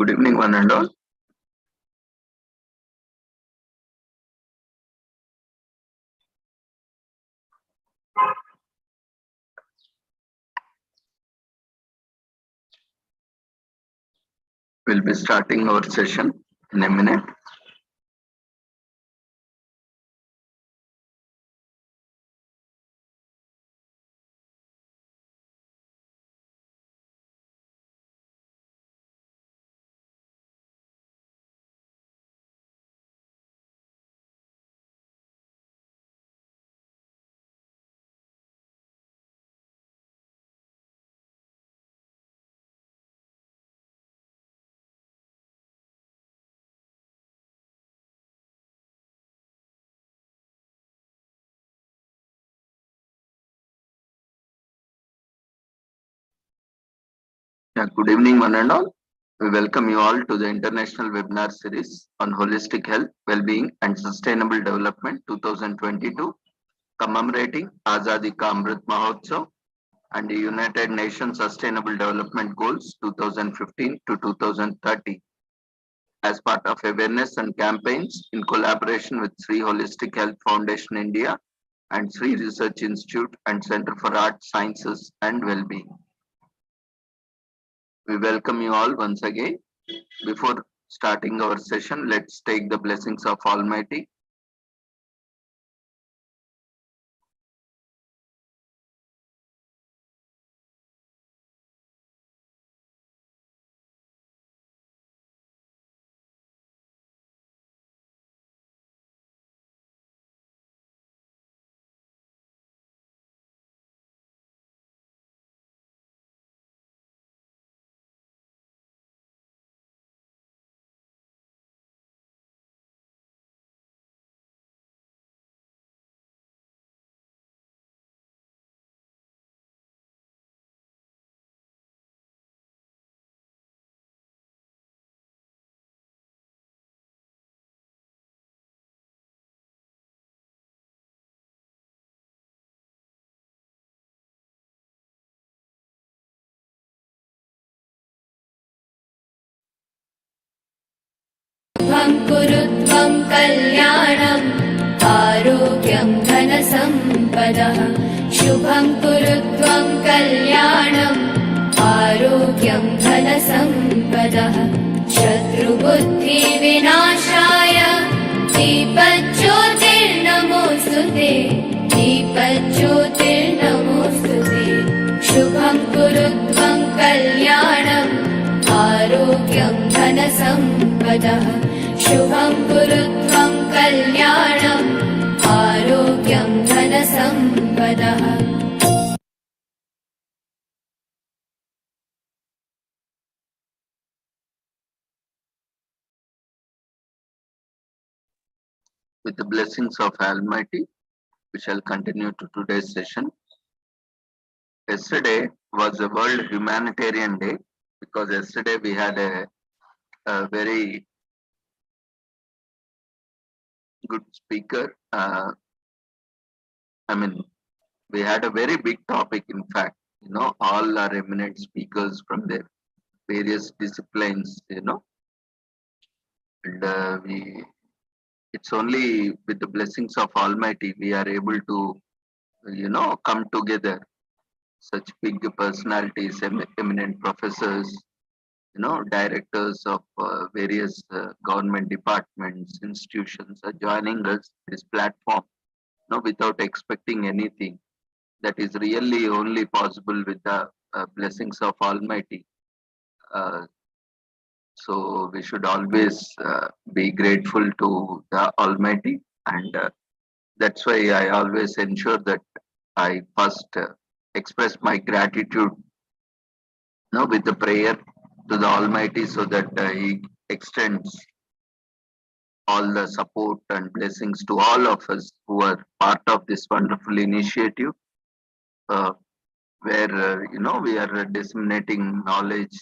Good evening, one and all. We'll be starting our session in a minute. Good evening, one and all. We welcome you all to the International Webinar Series on Holistic Health, Wellbeing and Sustainable Development 2022, commemorating Azadi Ka Amrit Mahotsav and the United Nations Sustainable Development Goals 2015 to 2030 as part of awareness and campaigns in collaboration with Sri Holistic Health Foundation India and Sri Research Institute and Center for Art Sciences and Wellbeing. We welcome you all once again. Before starting our session, let's take the blessings of Almighty. शुभं कुरु त्वं कल्याणम् आरोग्यं धनसम्पदः शुभं कुरु त्वं कल्याणम् आरोग्यं धनसम्पदः शत्रुबुद्धिविनाशाय दीपज्योतिर्नमोऽस्तुते दीपज्योतिर्नमोऽस्तुते शुभं कुरु त्वं कल्याणम् आरोग्यं धनसम्पदः शुभं कुरु त्वं कल्याणम् आरोग्यं धनसम्पदः With the blessings of Almighty, we shall continue to today's session. Yesterday was a World Humanitarian Day because yesterday we had a very good speaker. We had a very big topic, in fact, all our eminent speakers from their various disciplines, and it's only with the blessings of Almighty we are able to, come together. Such big personalities, eminent professors, directors of various government departments, institutions are joining us this platform, without expecting anything. That is really only possible with the blessings of Almighty. So we should always be grateful to the Almighty, and that's why I always ensure that I first express my gratitude, with the prayer to the Almighty, so that He extends all the support and blessings to all of us who are part of this wonderful initiative, where we are disseminating knowledge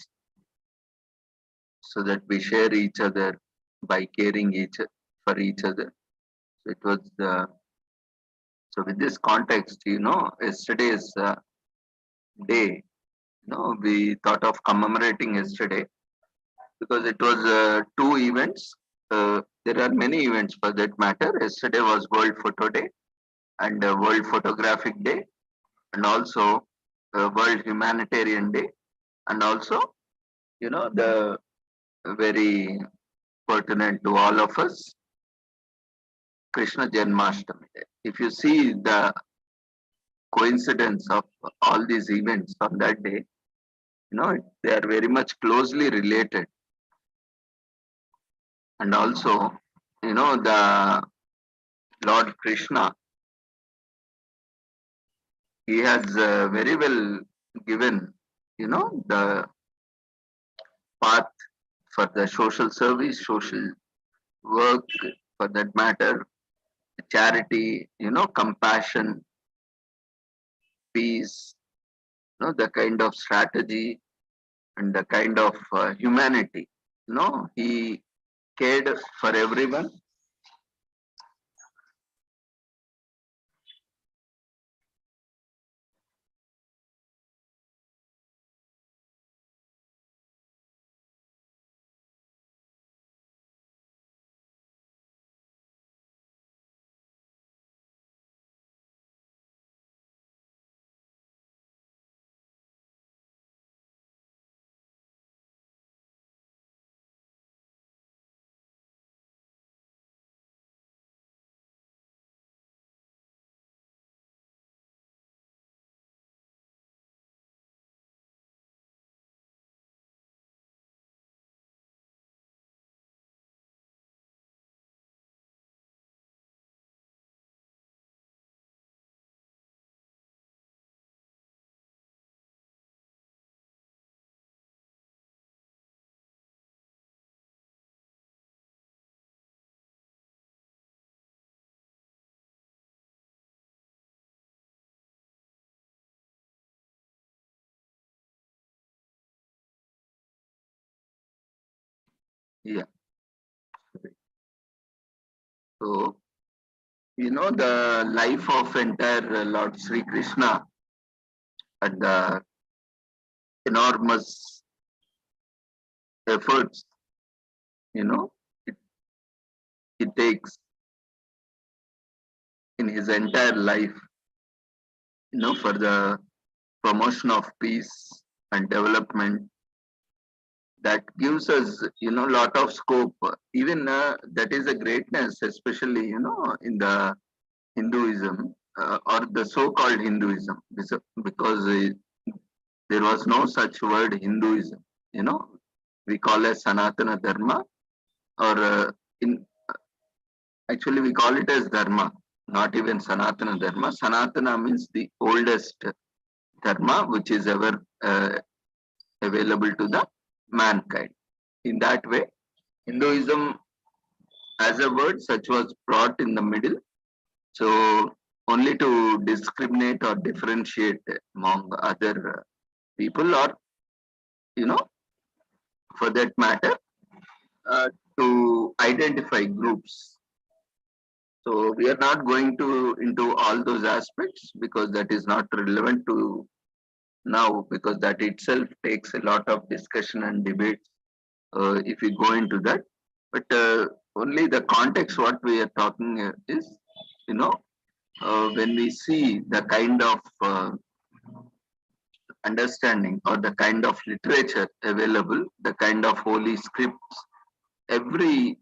so that we share each other by caring for each other. So it was so with this context, yesterday's day, we thought of commemorating yesterday because it was two events. There are many events for that matter. Yesterday was World Photo Day and World Photographic Day, and also World Humanitarian Day, and also, the very pertinent to all of us, Krishna Janmashtami Day. If you see the coincidence of all these events on that day, they are very much closely related. And also, the Lord Krishna, he has very well given, the path for the social service, social work, for that matter, charity, compassion, peace, the kind of strategy and the kind of humanity. He cared for everyone. Yeah. So, the life of entire Lord Sri Krishna and the enormous efforts, it, it takes in his entire life, for the promotion of peace and development, that gives us, lot of scope. Even that is a greatness, especially, in the Hinduism or the so-called Hinduism, because there was no such word Hinduism. We call it Sanatana Dharma, or in actually we call it as Dharma, not even Sanatana Dharma. Sanatana means the oldest Dharma which is ever available to the mankind. In that way, Hinduism as a word such was brought in the middle. So only to discriminate or differentiate among other people, or, for that matter, to identify groups. So we are not going to into all those aspects because that is not relevant to now, because that itself takes a lot of discussion and debate if we go into that. But only the context what we are talking is, when we see the kind of understanding or the kind of literature available, the kind of holy scripts, every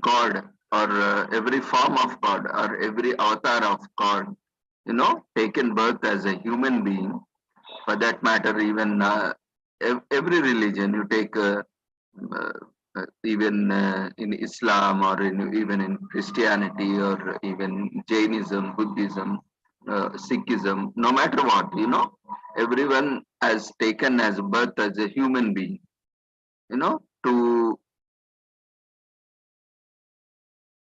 god or every form of god or every avatar of god, taken birth as a human being. For that matter, even every religion you take, even in Islam or even in Christianity or even Jainism, Buddhism, Sikhism, no matter what, everyone has taken as birth as a human being, to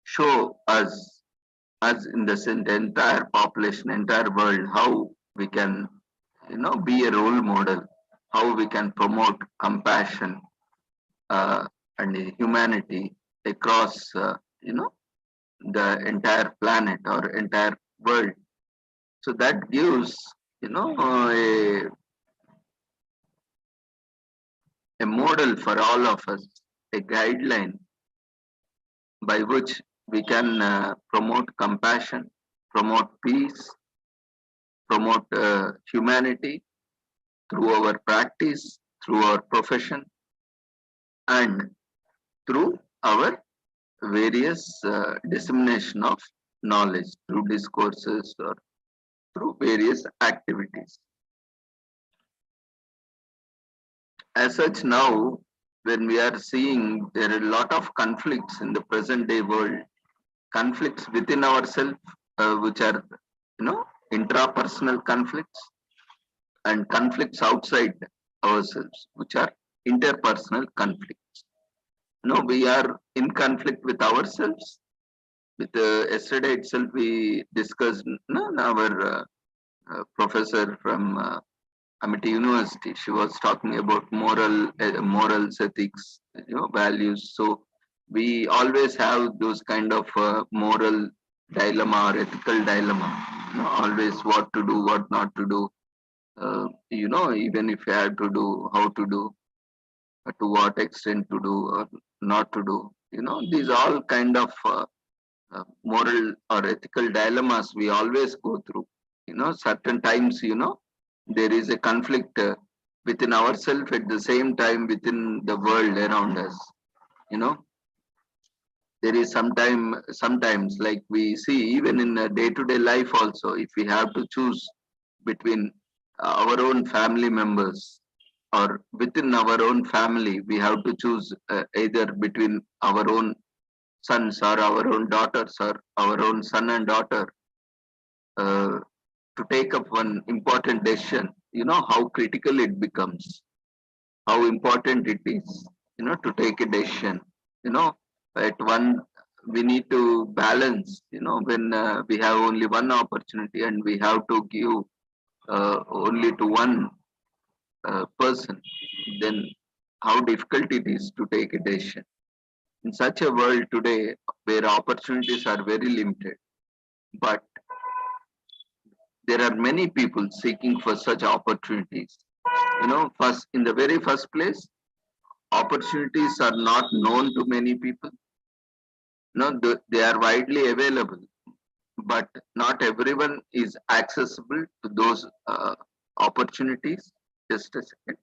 show us, in the sense, the entire population, entire world, how we can, be a role model, how we can promote compassion and humanity across, the entire planet or entire world. So that gives, a a model for all of us, a guideline by which we can promote compassion, promote peace, promote humanity through our practice, through our profession, and through our various dissemination of knowledge through discourses or through various activities. As such, now when we are seeing there are a lot of conflicts in the present day world, conflicts within ourselves, which are intrapersonal conflicts, and conflicts outside ourselves, which are interpersonal conflicts. We are in conflict with ourselves. With yesterday itself, we discussed our professor from Amity University. She was talking about morals, ethics, values. So we always have those kind of moral dilemma or ethical dilemma. Always what to do, what not to do. Even if you had to do, how to do, to what extent to do or not to do. These all kind of moral or ethical dilemmas we always go through. Certain times, there is a conflict within ourselves, at the same time within the world around us. There is sometimes like we see even in day-to-day life also, if we have to choose between our own family members or within our own family, we have to choose either between our own sons or our own daughters or our own son and daughter uh, to take up one important decision. How critical it becomes, how important it is, to take a decision. At one, we need to balance, when we have only one opportunity and we have to give only to one person, then how difficult it is to take a decision. In such a world today where opportunities are very limited, but there are many people seeking for such opportunities. First, in the very first place, opportunities are not known to many people. They are widely available, but not everyone is accessible to those opportunities. Just a second.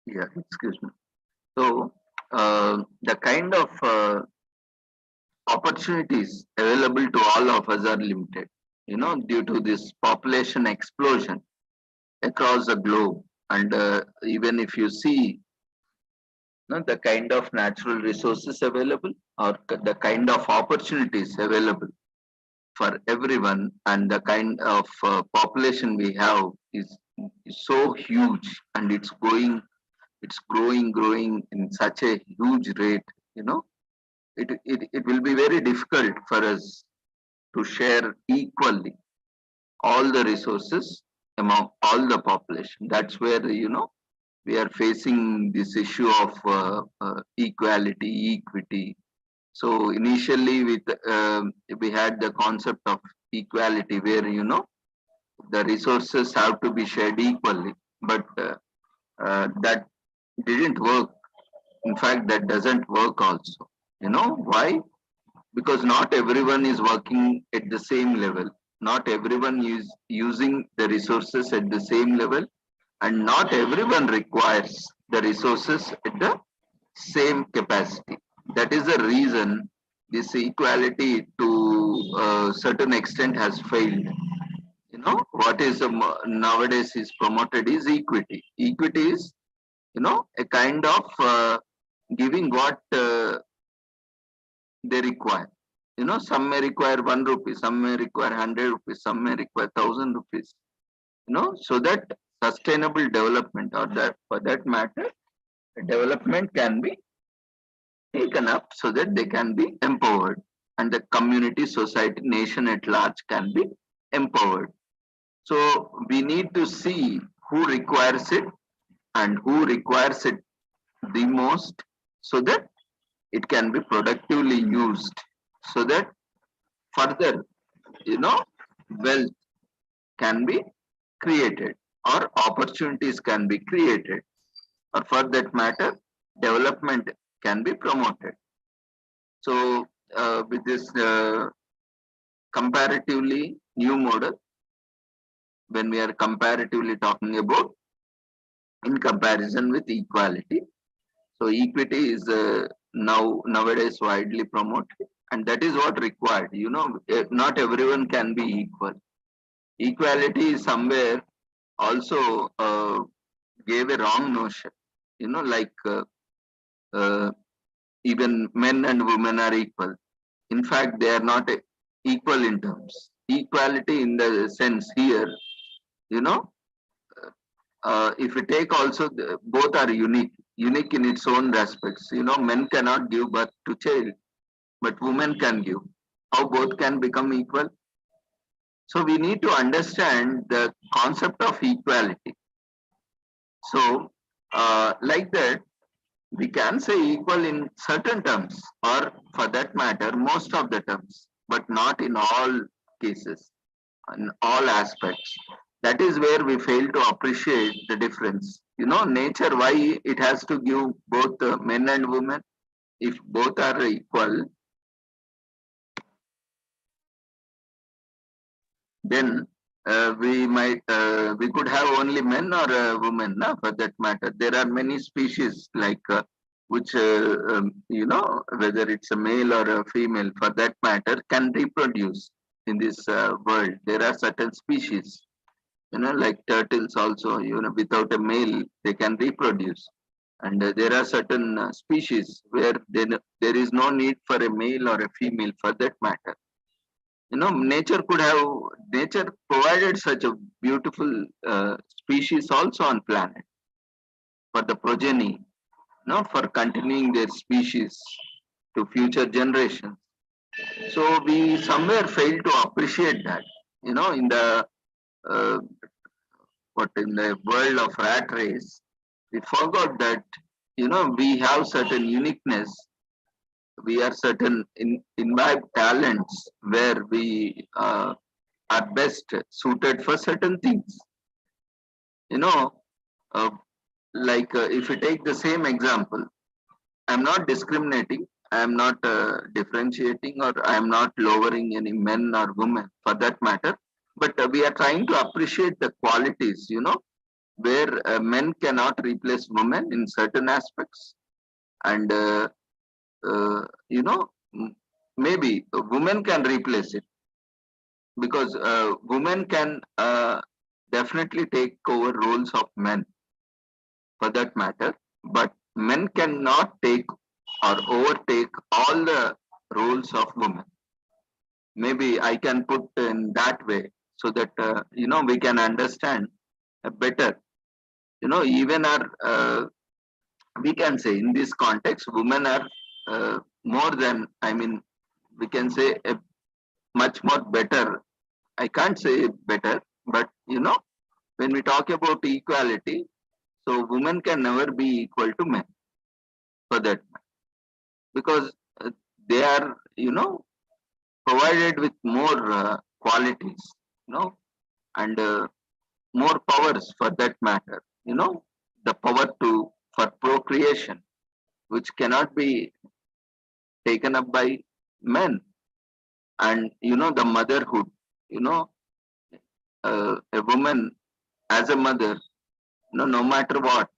Yeah, excuse me. So the kind of opportunities available to all of us are limited, due to this population explosion across the globe. And even if you see the kind of natural resources available or the kind of opportunities available for everyone, and the kind of population we have is so huge, and it's growing in such a huge rate. It will be very difficult for us to share equally all the resources among all the population. That's where we are facing this issue of equality, equity. So initially, we had the concept of equality, where the resources have to be shared equally, but that didn't work In fact, that doesn't work also. You know why? Because not everyone is working at the same level. Not everyone is using the resources at the same level, and not everyone requires the resources at the same capacity. That is the reason this equality to a certain extent has failed. You know what is nowadays is promoted is equity. Equity is, you know, a kind of giving what they require. You know, some may require 1 rupee, some may require 100 rupees, some may require 1,000 rupees. You know, so that sustainable development, or that for that matter, development can be taken up so that they can be empowered, and the community, society, nation at large can be empowered. So we need to see who requires it and who requires it the most, so that it can be productively used, so that further, you know, wealth can be created, or opportunities can be created, or for that matter, development can be promoted. So with this comparatively new model, when we are comparatively talking about in comparison with equality, so equity is nowadays widely promoted, and that is what required. You know, not everyone can be equal. Equality is somewhere also gave a wrong notion. You know, like uh, even men and women are equal. In fact, they are not equal in terms. Equality in the sense here, you know, if we take also both are unique in its own respects. You know, men cannot give birth to child, but women can give. How both can become equal? So we need to understand the concept of equality. So like that, we can say equal in certain terms, or for that matter, most of the terms, but not in all cases, in all aspects. That is where we fail to appreciate the difference. You know, nature, why it has to give both men and women? If both are equal, then we could have only men or women, na, for that matter. There are many species like which you know, whether it's a male or a female for that matter, can reproduce in this world. There are certain species, you know, like turtles also, you know, without a male they can reproduce. And there are certain species where there is no need for a male or a female for that matter. You know, nature provided such a beautiful species also on planet for the progeny, you know, for continuing their species to future generations. So we somewhere fail to appreciate that, you know, in the uh, what in the world of rat race, we forgot that, you know, we have certain uniqueness, we are certain imbibed talents where we are best suited for certain things. You know, uh, like if you take the same example, I'm not discriminating, I'm not differentiating, or I'm not lowering any men or women for that matter, but we are trying to appreciate the qualities, you know, where men cannot replace women in certain aspects, and you know, maybe a woman can replace it, because women can definitely take over roles of men for that matter, but men cannot take or overtake all the roles of women. Maybe I can put in that way, so that you know, we can understand better. You know, even our we can say in this context, women are more than, I mean, we can say a much more better. I can't say better, but you know, when we talk about equality, so women can never be equal to men for that, because they are, you know, provided with more qualities, you know, and more powers for that matter. You know, the power to for procreation, which cannot be taken up by men. And the motherhood, you know, a woman as a mother, no matter what,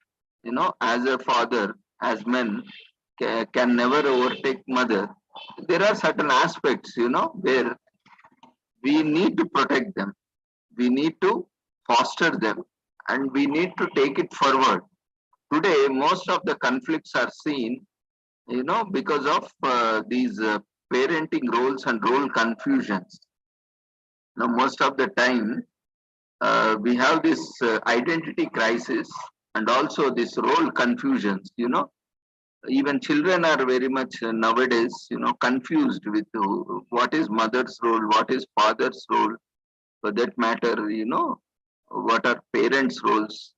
as a father, as men, can never overtake mother. There are certain aspects, where we need to protect them, we need to foster them, and we need to take it forward. Today, most of the conflicts are seen, because of these parenting roles and role confusions. Now, most of the time, we have this identity crisis and also this role confusions. Even children are very much nowadays, confused with what is mother's role, what is father's role, for that matter, what are parents' roles.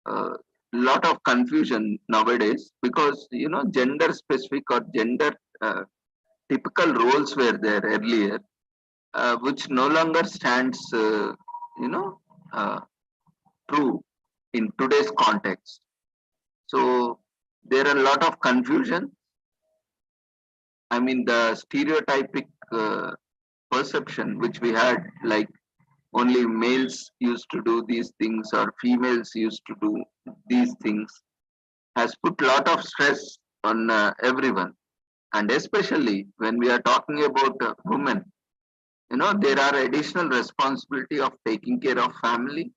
A lot of confusion nowadays because gender specific or gender typical roles were there earlier, which no longer stands, you know, uh, true in today's context. So there are a lot of confusion. I mean, the stereotypic perception which we had, like only males used to do these things or females used to do these things, has put a lot of stress on everyone. And especially when we are talking about women, there are additional responsibility of taking care of family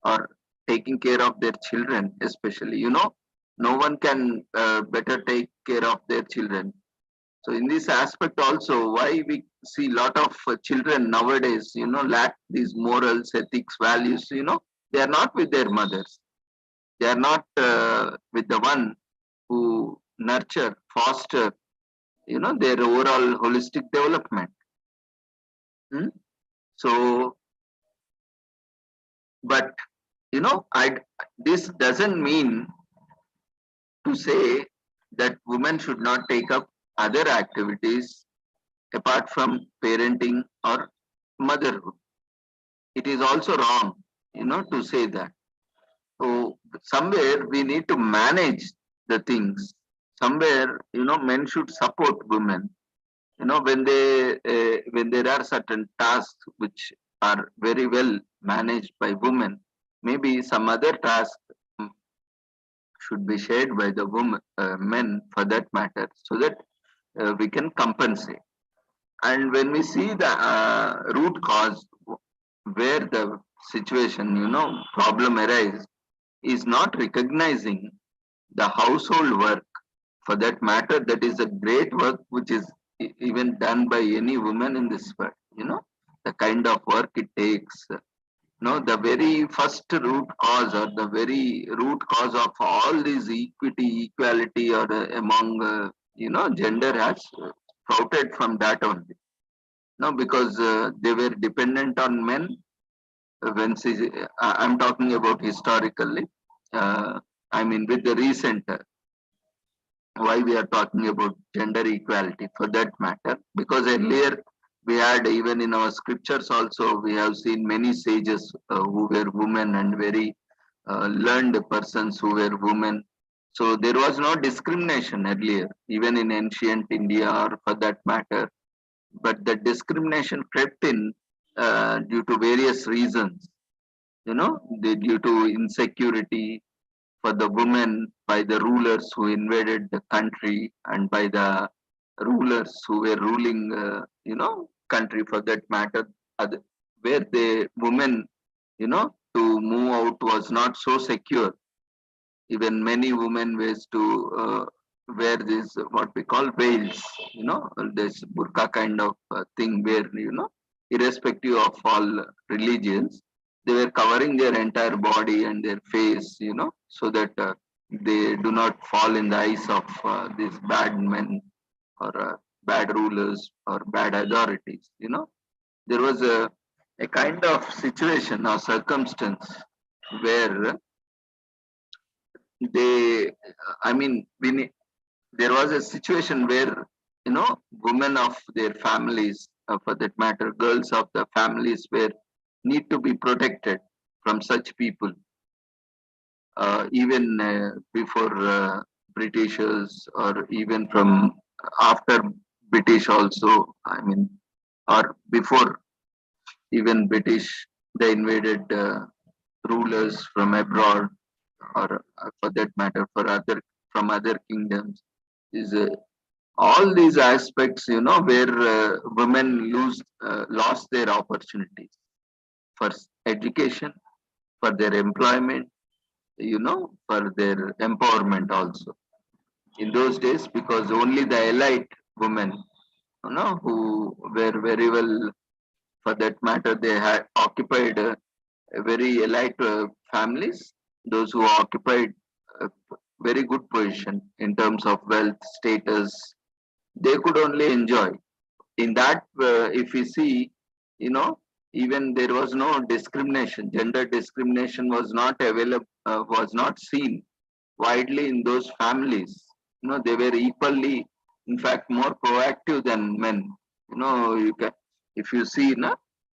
or taking care of their children, especially, no one can better take care of their children. So in this aspect also, why we see lot of children nowadays, lack these morals, ethics, values, they are not with their mothers. They are not with the one who nurture, foster, their overall holistic development. Hmm? So, but I this doesn't mean to say that women should not take up other activities apart from parenting or motherhood. It is also wrong, to say that. So somewhere we need to manage the things. Somewhere, men should support women. When there are certain tasks which are very well managed by women, maybe some other task should be shared by the men for that matter, so that we can compensate. And when we see the root cause where the situation, problem arises, is not recognizing the household work. For that matter, that is a great work which is even done by any woman in this world. The kind of work it takes. The very first root cause or the very root cause of all this equity, equality, or among gender has sprouted from that only. No, because they were dependent on men. I'm talking about historically. I mean, with the recent, why we are talking about gender equality for that matter, because earlier we had, even in our scriptures also, we have seen many sages who were women and very learned persons who were women. So there was no discrimination earlier, even in ancient India or for that matter. But the discrimination crept in due to various reasons, due to insecurity for the women by the rulers who invaded the country and by the rulers who were ruling, country for that matter, where the women, to move out was not so secure. Even many women ways to wear this what we call veils, this burqa kind of thing where, irrespective of all religions, they were covering their entire body and their face, so that they do not fall in the eyes of these bad men or bad rulers or bad authorities. There was a kind of situation or circumstance where they, I mean, there was a situation where, women of their families, for that matter, girls of the families, were need to be protected from such people, even before Britishers or even from after British also, I mean, or before even British, they invaded rulers from abroad or for that matter for other from other kingdoms is all these aspects, where women lost their opportunities for education, for their employment, for their empowerment also in those days, because only the elite women, who were very well, for that matter, they had occupied a very elite families, those who occupied a very good position in terms of wealth, status, they could only enjoy. In that, if we see, you know, even there was no discrimination, gender discrimination was not available, was not seen widely in those families. They were equally, in fact, more proactive than men. You can, if you see,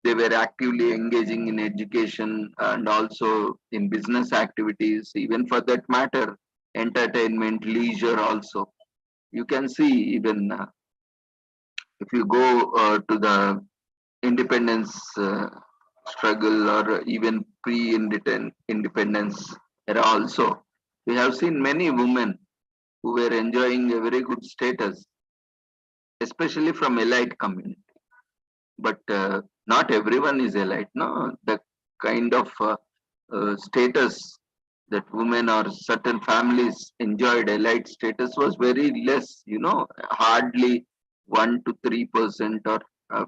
they were actively engaging in education and also in business activities, even for that matter, entertainment, leisure also. You can see even if you go to the independence struggle or even pre-independence era also, we have seen many women who were enjoying a very good status, especially from elite community. But not everyone is elite. No, the kind of status that women or certain families enjoyed elite status was very less. Hardly 1 to 3%, or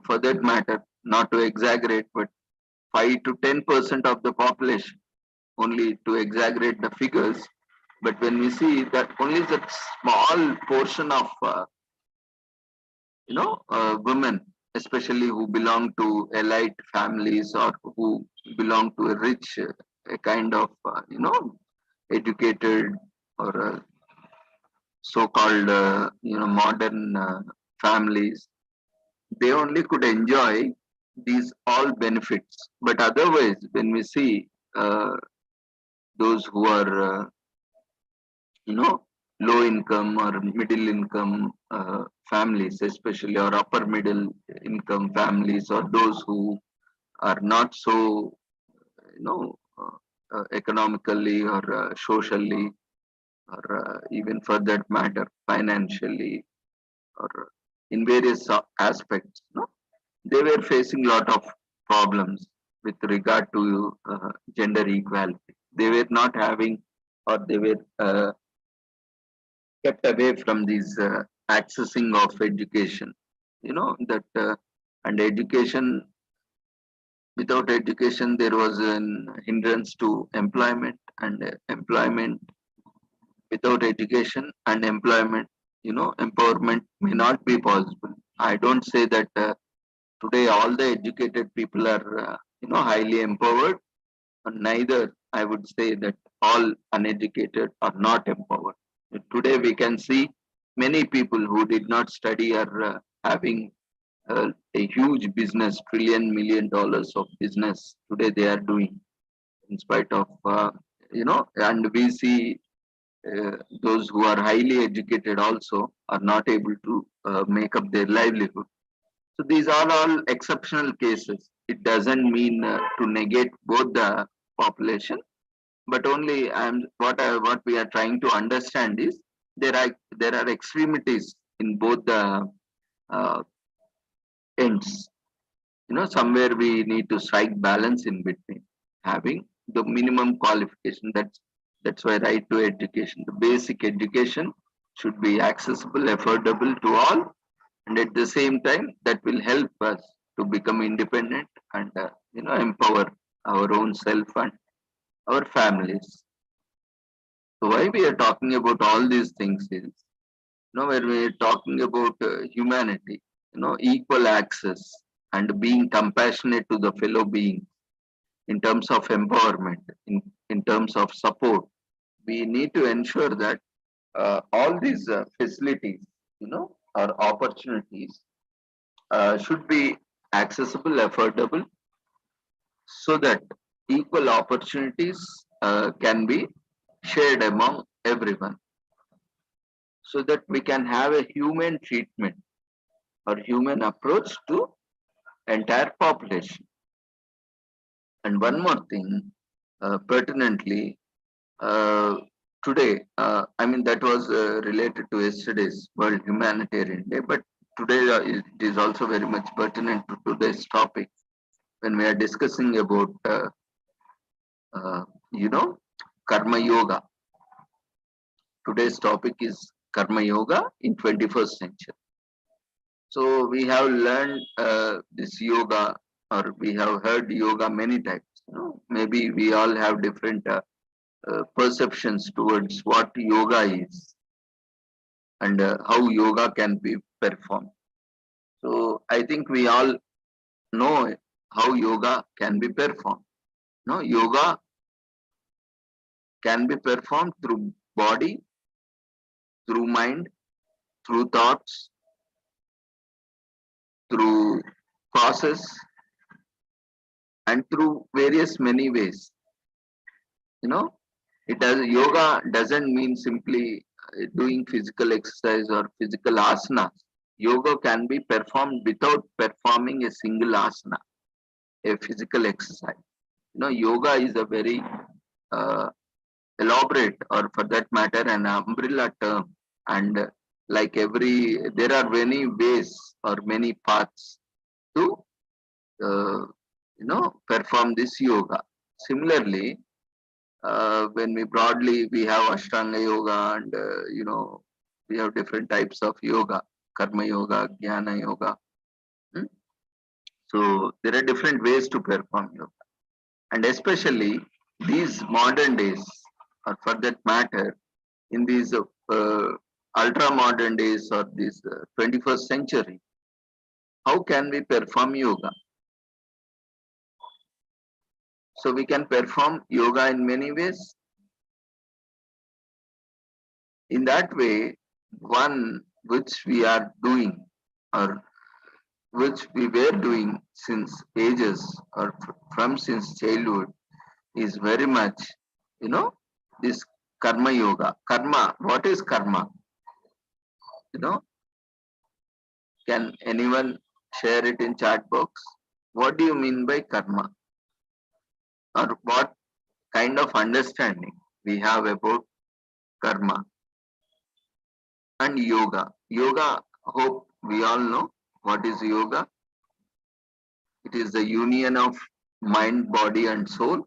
for that matter, not to exaggerate, but 5 to 10% of the population. Only to exaggerate the figures, but when we see that only that small portion of women, especially who belong to elite families or who belong to a rich a kind of educated or so-called modern families, they only could enjoy these all benefits. But otherwise, when we see those who are you know low income or middle income families, especially, or upper middle income families, or those who are not so economically or socially, or even for that matter financially, or in various aspects, they were facing a lot of problems with regard to gender equality. They were not having, or they were kept away from these accessing of education, that and education, without education there was an hindrance to employment, and employment without education and employment, empowerment may not be possible. I don't say that today all the educated people are highly empowered, and neither I would say that all uneducated are not empowered. Today we can see many people who did not study are having a huge business, $1 trillion of business today they are doing, in spite of and we see those who are highly educated also are not able to make up their livelihood. So these are all exceptional cases. It doesn't mean to negate both the population, but only what we are trying to understand is there are extremities in both the uh, ends. Somewhere we need to strike balance in between, having the minimum qualification. That's why right to education, the basic education should be accessible, affordable to all, and at the same time that will help us to become independent and empower our own self and our families. So why we are talking about all these things is, when we are talking about humanity, equal access and being compassionate to the fellow being in terms of empowerment, in terms of support, we need to ensure that all these facilities, or opportunities should be accessible, affordable, so that equal opportunities can be shared among everyone. so that we can have a human treatment or human approach to entire population. And one more thing, pertinently, uh, today, I mean, that was related to yesterday's World Humanitarian Day, but today it is also very much pertinent to today's topic when we are discussing about, uh, you know, Karma Yoga. Today's topic is Karma Yoga in 21st century. So we have learned this yoga, or we have heard yoga many times. Maybe we all have different perceptions towards what yoga is and how yoga can be performed. So I think we all know how yoga can be performed. No, yoga can be performed through body, through mind, through thoughts, through process, and through various many ways. You know, it does yoga doesn't mean simply doing physical exercise or physical asanas. Yoga can be performed without performing a single asana, a physical exercise. Yoga is a very uh, elaborate, or for that matter, an umbrella term. And like there are many ways or many paths to, perform this yoga. Similarly, when we have Ashtanga yoga, and we have different types of yoga, karma yoga, jnana yoga. Hmm? So there are different ways to perform yoga, and especially these modern days, or for that matter, in these ultra modern days or this 21st century, how can we perform yoga? So we can perform yoga in many ways. In that way, one which we are doing, or which we were doing since ages, or from since childhood, is very much, this karma yoga. Karma, what is karma? You know, can anyone share it in chat box? What do you mean by karma? Or what kind of understanding we have about karma and yoga? Yoga, hope we all know what is yoga. It is the union of mind, body, and soul,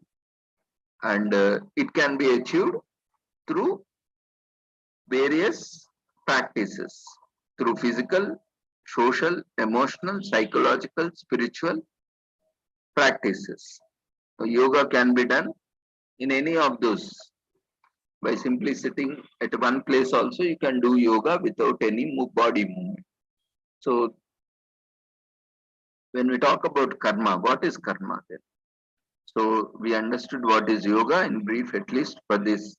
and it can be achieved through various practices, through physical, social, emotional, psychological, spiritual practices. So yoga can be done in any of those. By simply sitting at one place also, you can do yoga without any body movement. So when we talk about karma, what is karma then? So we understood what is yoga in brief, at least for this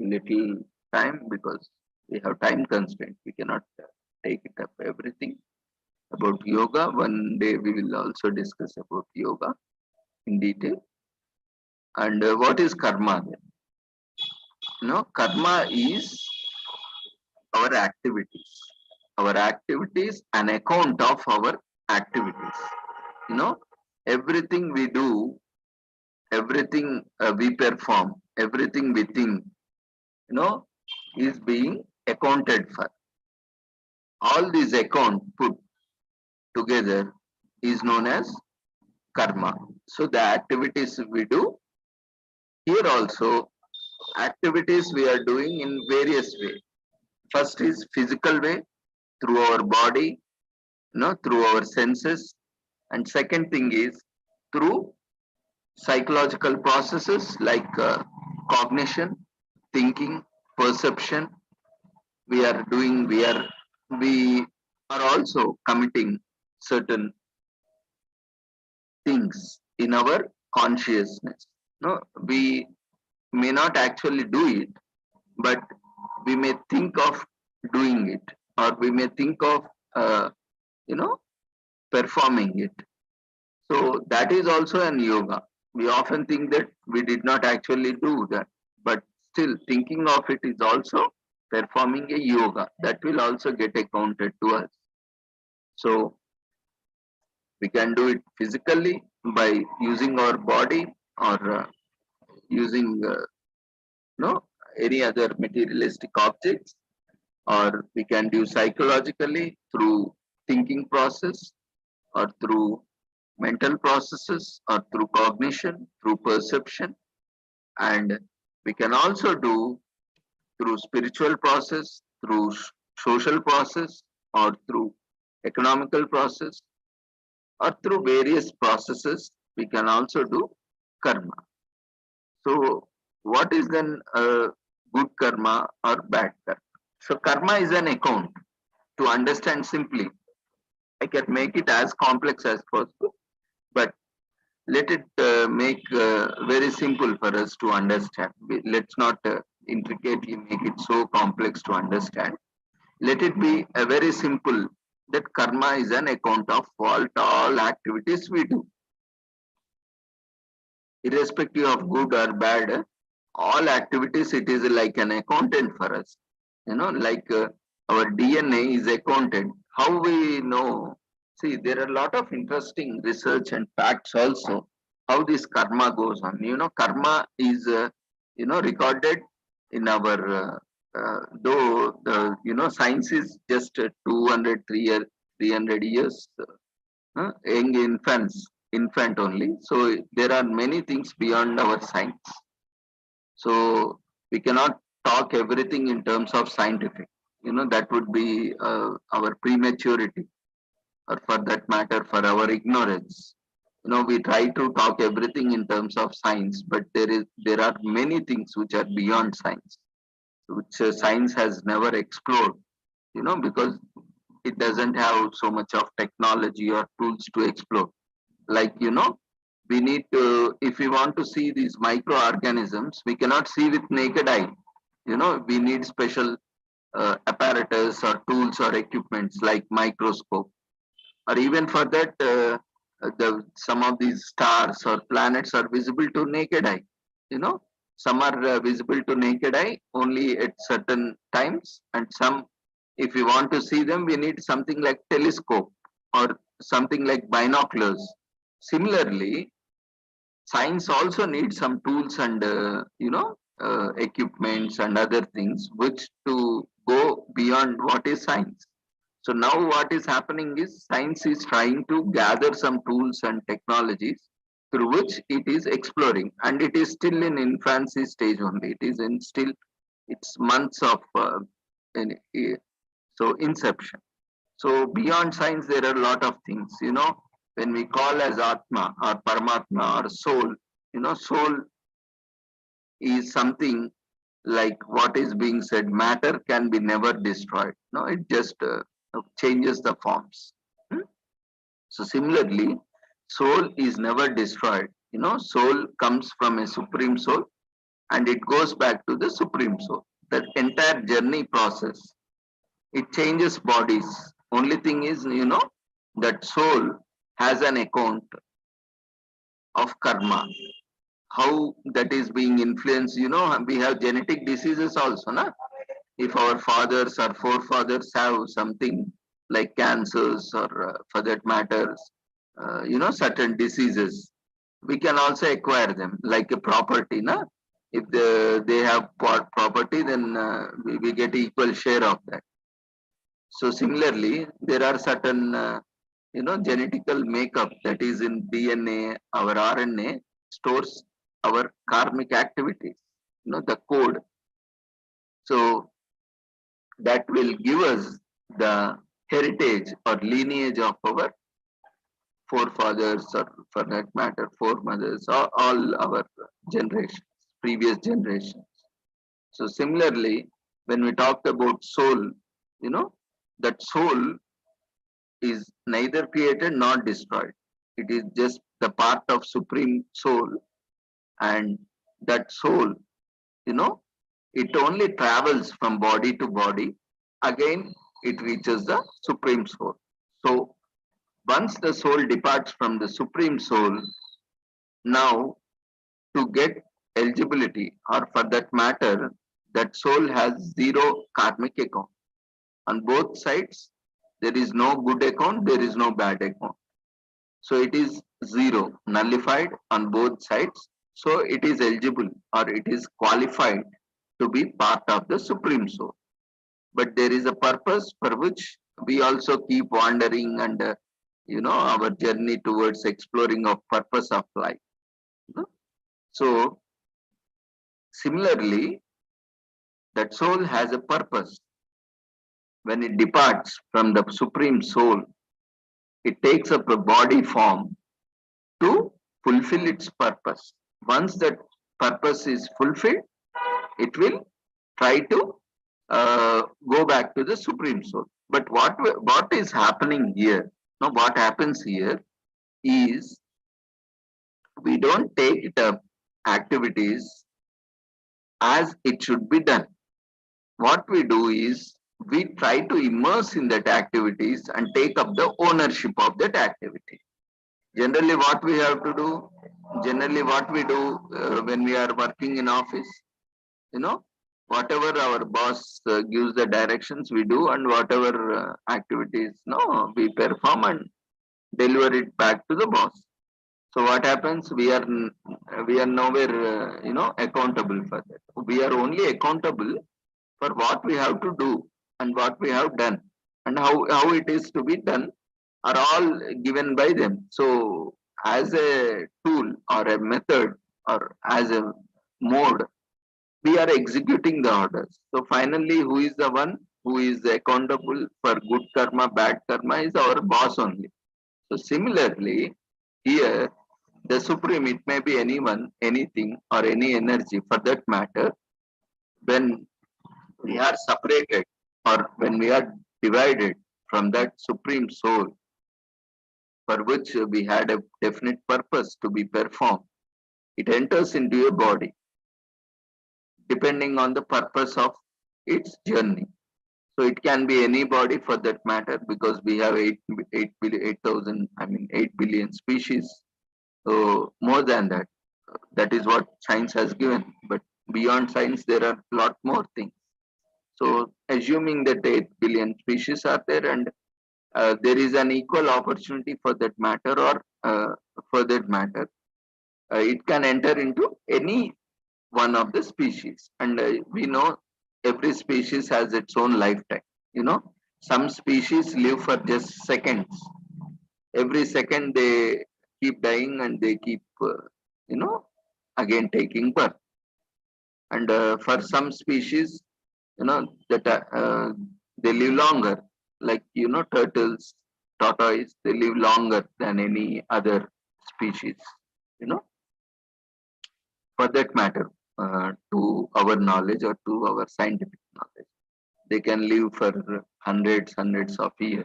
little time, because we have time constraint. We cannot take it up everything about yoga. One day we will also discuss about yoga in detail. And what is karma then? Karma is our activities. Our activities, an account of our activities. Everything we do, everything we perform, everything we think, is being accounted for. All these account put together is known as karma. So the activities we do, here also activities we are doing in various ways. First is physical way, through our body, through our senses. And second thing is through psychological processes like cognition, thinking, perception. We are also committing certain things in our consciousness. No, we may not actually do it, but we may think of doing it, or we may think of performing it. So that is also an yoga. We often think that we did not actually do that, but still thinking of it is also performing a yoga, that will also get accounted to us. So we can do it physically by using our body, or using no any other materialistic objects, or we can do psychologically through thinking process, or through mental processes, or through cognition, through perception, and we can also do through spiritual process, through social process, or through economical process, or through various processes. We can also do karma. So what is then good karma or bad karma? So karma is an account. To understand simply, I can make it as complex as possible, but let it make very simple for us to understand. Let's not intricately make it so complex to understand. Let it be a very simple, that karma is an account of all activities we do, irrespective of good or bad. All activities, it is like an accountant for us. Like our DNA is accounted. How we know? See, there are a lot of interesting research and facts also, how this karma goes on. Karma is recorded in our though the science is just 200 300 years young infant only. So there are many things beyond our science. So we cannot talk everything in terms of scientific. That would be our prematurity, or for that matter, for our ignorance. We try to talk everything in terms of science, but there are many things which are beyond science, which science has never explored. Because it doesn't have so much of technology or tools to explore. Like we need to, if we want to see these microorganisms, we cannot see with naked eye. We need special apparatus or tools or equipments like microscope, or even for that some of these stars or planets are visible to naked eye. Some are visible to naked eye only at certain times, and some, if we want to see them, we need something like telescope or something like binoculars. Similarly, science also needs some tools and equipments and other things which to go beyond what is science. So now what is happening is science is trying to gather some tools and technologies through which it is exploring, and it is still in infancy stage only. It is in still it's months of so inception. So beyond science, there are a lot of things. When we call as Atma or Paramatma or soul, soul is something like what is being said. Matter can be never destroyed. No, it just changes the forms. Hmm? So similarly, soul is never destroyed. Soul comes from a supreme soul and it goes back to the supreme soul. The entire journey process, it changes bodies. Only thing is, that soul has an account of karma. How that is being influenced, we have genetic diseases also, na? If our fathers or forefathers have something like cancers, or for that matter, certain diseases, we can also acquire them like a property, na? If they have property, then we get equal share of that. So similarly, there are certain genetical makeup that is in DNA. Our RNA stores our karmic activities, the code. So that will give us the heritage or lineage of our forefathers, or for that matter, foremothers, or all our generations, previous generations. So similarly, when we talk about soul, that soul is neither created nor destroyed. It is just the part of supreme soul, and that soul, it only travels from body to body. Again, it reaches the supreme soul. So once the soul departs from the supreme soul, now to get eligibility, or for that matter, that soul has zero karmic account. On both sides, there is no good account, there is no bad account. So it is zero, nullified on both sides. So it is eligible or it is qualified to be part of the Supreme Soul. But there is a purpose for which we also keep wandering and our journey towards exploring of purpose of life. So similarly, that soul has a purpose. When it departs from the Supreme Soul, it takes up a body form to fulfill its purpose. Once that purpose is fulfilled, it will try to go back to the Supreme Soul. But what is happening here? Now, what happens here is we don't take it up activities as it should be done. What we do is we try to immerse in that activities and take up the ownership of that activity. Generally, what we have to do, generally what we do when we are working in office, whatever our boss gives the directions we do, and whatever activities we perform and deliver it back to the boss. So what happens? We are nowhere accountable for that. We are only accountable for what we have to do and what we have done, and how it is to be done are all given by them. So as a tool or a method or as a mode, we are executing the orders. So finally, who is the one who is accountable for good karma, bad karma is our boss only. So similarly, here the Supreme, it may be anyone, anything, or any energy for that matter, when we are separated or when we are divided from that Supreme Soul, for which we had a definite purpose to be performed, it enters into a body depending on the purpose of its journey. So it can be any body for that matter, because we have 8 billion species. So more than that, that is what science has given. But beyond science, there are a lot more things. So assuming that 8 billion species are there, and there is an equal opportunity for that matter, or for that matter, it can enter into any one of the species. And we know every species has its own lifetime. Some species live for just seconds. Every second they keep dying and they keep, again taking birth. And for some species, that they live longer, like turtles, tortoise, they live longer than any other species. For that matter, to our knowledge or to our scientific knowledge, they can live for hundreds of years.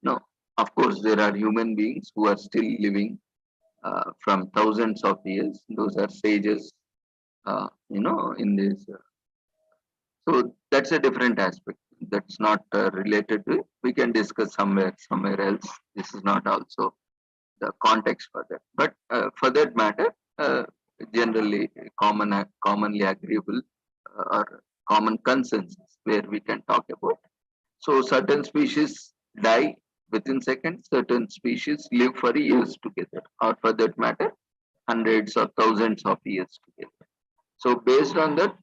No, of course, there are human beings who are still living from thousands of years. Those are sages, in this. So that's a different aspect. That's not related to it. We can discuss somewhere else. This is not also the context for that. But for that matter, generally commonly agreeable or common consensus where we can talk about. So certain species die within seconds, certain species live for years together, or for that matter, hundreds or thousands of years together. So based on that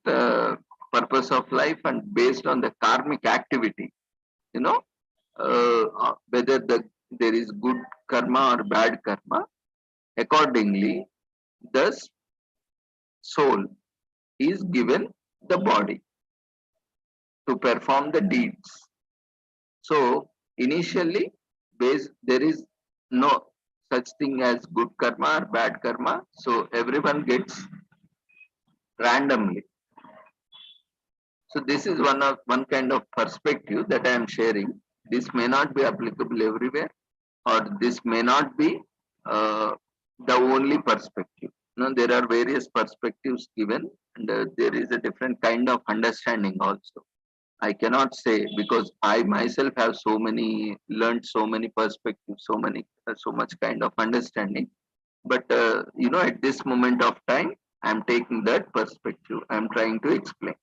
purpose of life and based on the karmic activity, whether there is good karma or bad karma, accordingly, the soul is given the body to perform the deeds. So initially, there is no such thing as good karma or bad karma. So everyone gets randomly. So this is one kind of perspective that I am sharing. This may not be applicable everywhere, or this may not be the only perspective. There are various perspectives given, and there is a different kind of understanding also. I cannot say, because I myself have learned so many perspectives, so much kind of understanding. But at this moment of time, I'm taking that perspective. I'm trying to explain.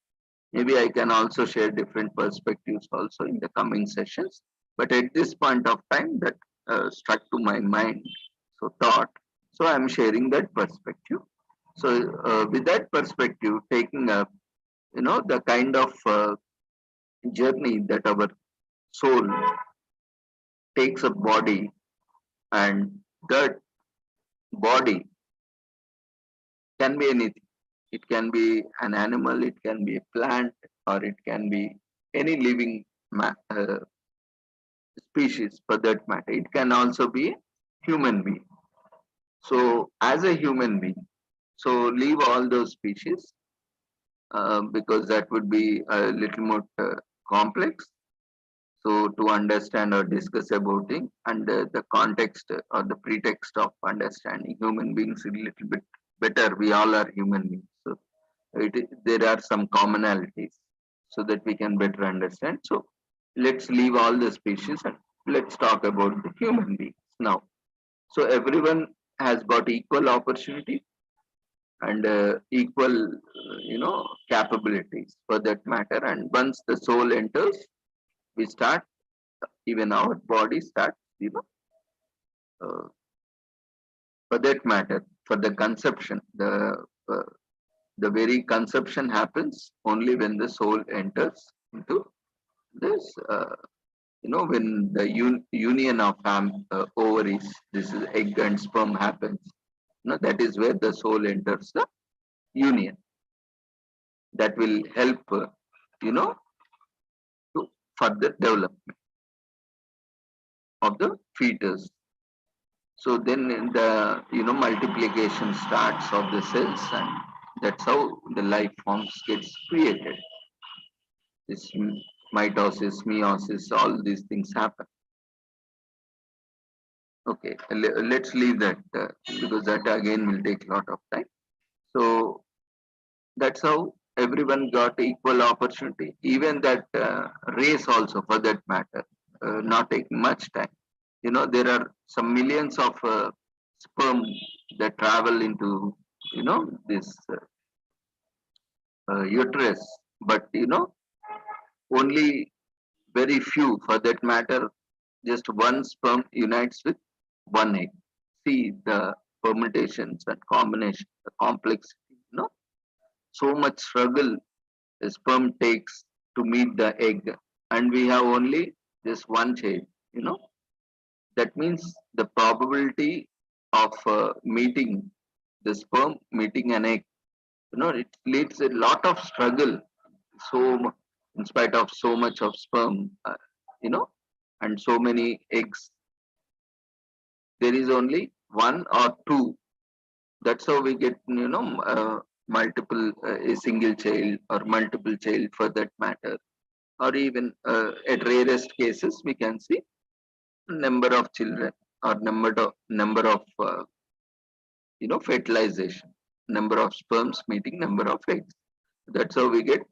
Maybe I can also share different perspectives also in the coming sessions. But at this point of time, that struck to my mind, so thought. So I'm sharing that perspective. So with that perspective, taking up, the kind of journey that our soul takes a body, and that body can be anything. It can be an animal, it can be a plant, or it can be any living species for that matter. It can also be a human being. So, as a human being, so leave all those species because that would be a little more complex. So, to understand or discuss about it, and the context or the pretext of understanding human beings a little bit better, we all are human beings. So, there are some commonalities so that we can better understand. So, let's leave all the species and let's talk about the human beings now. So, everyone has got equal opportunity and equal, capabilities for that matter. And once the soul enters, we start, even our body starts, uh, for that matter, for the conception, uh, the very conception happens only when the soul enters into this, when the union of ovaries, this is egg and sperm happens, that is where the soul enters the union. That will help, you know, to further development of the fetus. So then the, multiplication starts of the cells, and that's how the life forms gets created. This mitosis, meiosis, all these things happen. Okay, let's leave that because that again will take a lot of time. So that's how everyone got equal opportunity. Even that race also, for that matter, not taking much time. There are some millions of sperm that travel into, this uterus, but only very few, for that matter, just one sperm unites with one egg. See the permutations and combination, the complexity, so much struggle the sperm takes to meet the egg, and we have only just one child, you know. That means the probability of meeting the sperm, meeting an egg, it leads a lot of struggle. So, in spite of so much of sperm, and so many eggs, there is only one or two. That's how we get, multiple, a single child or multiple child for that matter. Or even at rarest cases, we can see number of children or number of fertilization, number of sperms meeting number of eggs. That's how we get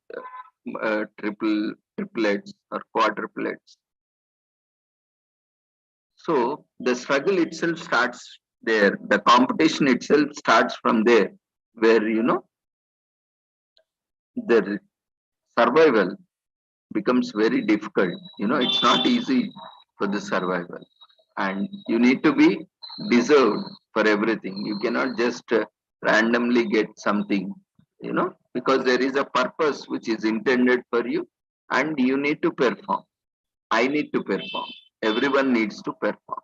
triplets or quadruplets. So the struggle itself starts there. The competition itself starts from there, where the survival becomes very difficult. It's not easy for the survival, and you need to be deserved for everything. You cannot just randomly get something, because there is a purpose which is intended for you, and you need to perform. I need to perform. Everyone needs to perform.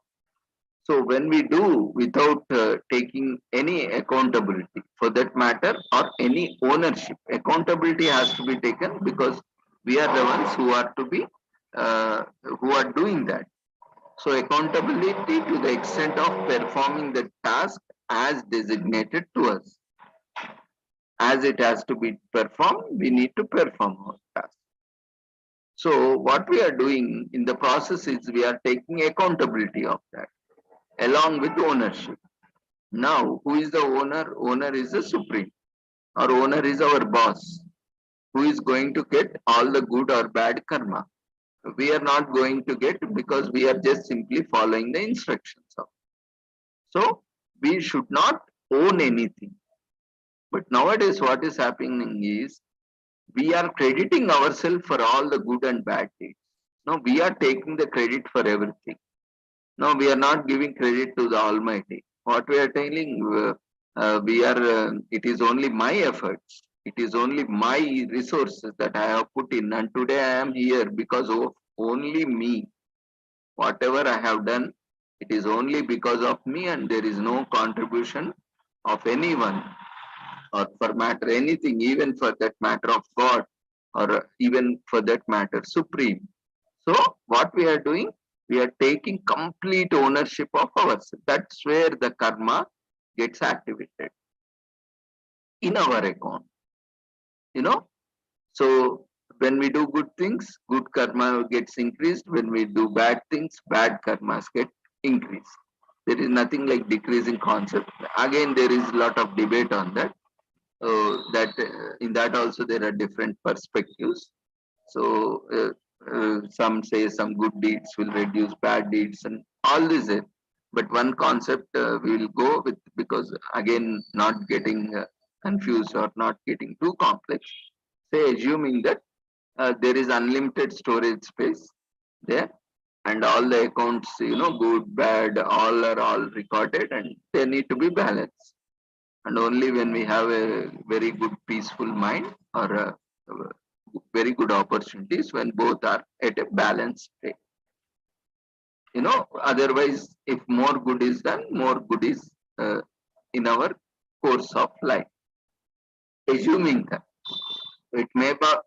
So when we do without taking any accountability for that matter or any ownership, accountability has to be taken because we are the ones who are to be who are doing that. So accountability to the extent of performing the task as designated to us. As it has to be performed, we need to perform our task. So what we are doing in the process is we are taking accountability of that along with ownership. Now, who is the owner? Owner is the supreme. Our owner is our boss, who is going to get all the good or bad karma. We are not going to get because we are just simply following the instructions of. So we should not own anything. But nowadays, what is happening is we are crediting ourselves for all the good and bad deeds. No, we are taking the credit for everything. No, we are not giving credit to the Almighty. What we are telling, it is only my efforts. It is only my resources that I have put in. And today I am here because of only me. Whatever I have done, it is only because of me, and there is no contribution of anyone, or for matter anything, even for that matter of God, or even for that matter Supreme. So what we are doing, we are taking complete ownership of ourselves. That's where the karma gets activated in our account. You know, so when we do good things, good karma gets increased. When we do bad things, bad karmas get increased. There is nothing like decreasing concept. Again, there is a lot of debate on that. That in that also there are different perspectives. So some say some good deeds will reduce bad deeds and all this. But one concept we will go with, because again not getting confused or not getting too complex. Say assuming that there is unlimited storage space there, and all the accounts, good, bad, all recorded, and they need to be balanced. And only when we have a very good peaceful mind, or very good opportunities, when both are at a balanced state. Otherwise, if more good is done, more good is in our course of life. Assuming that it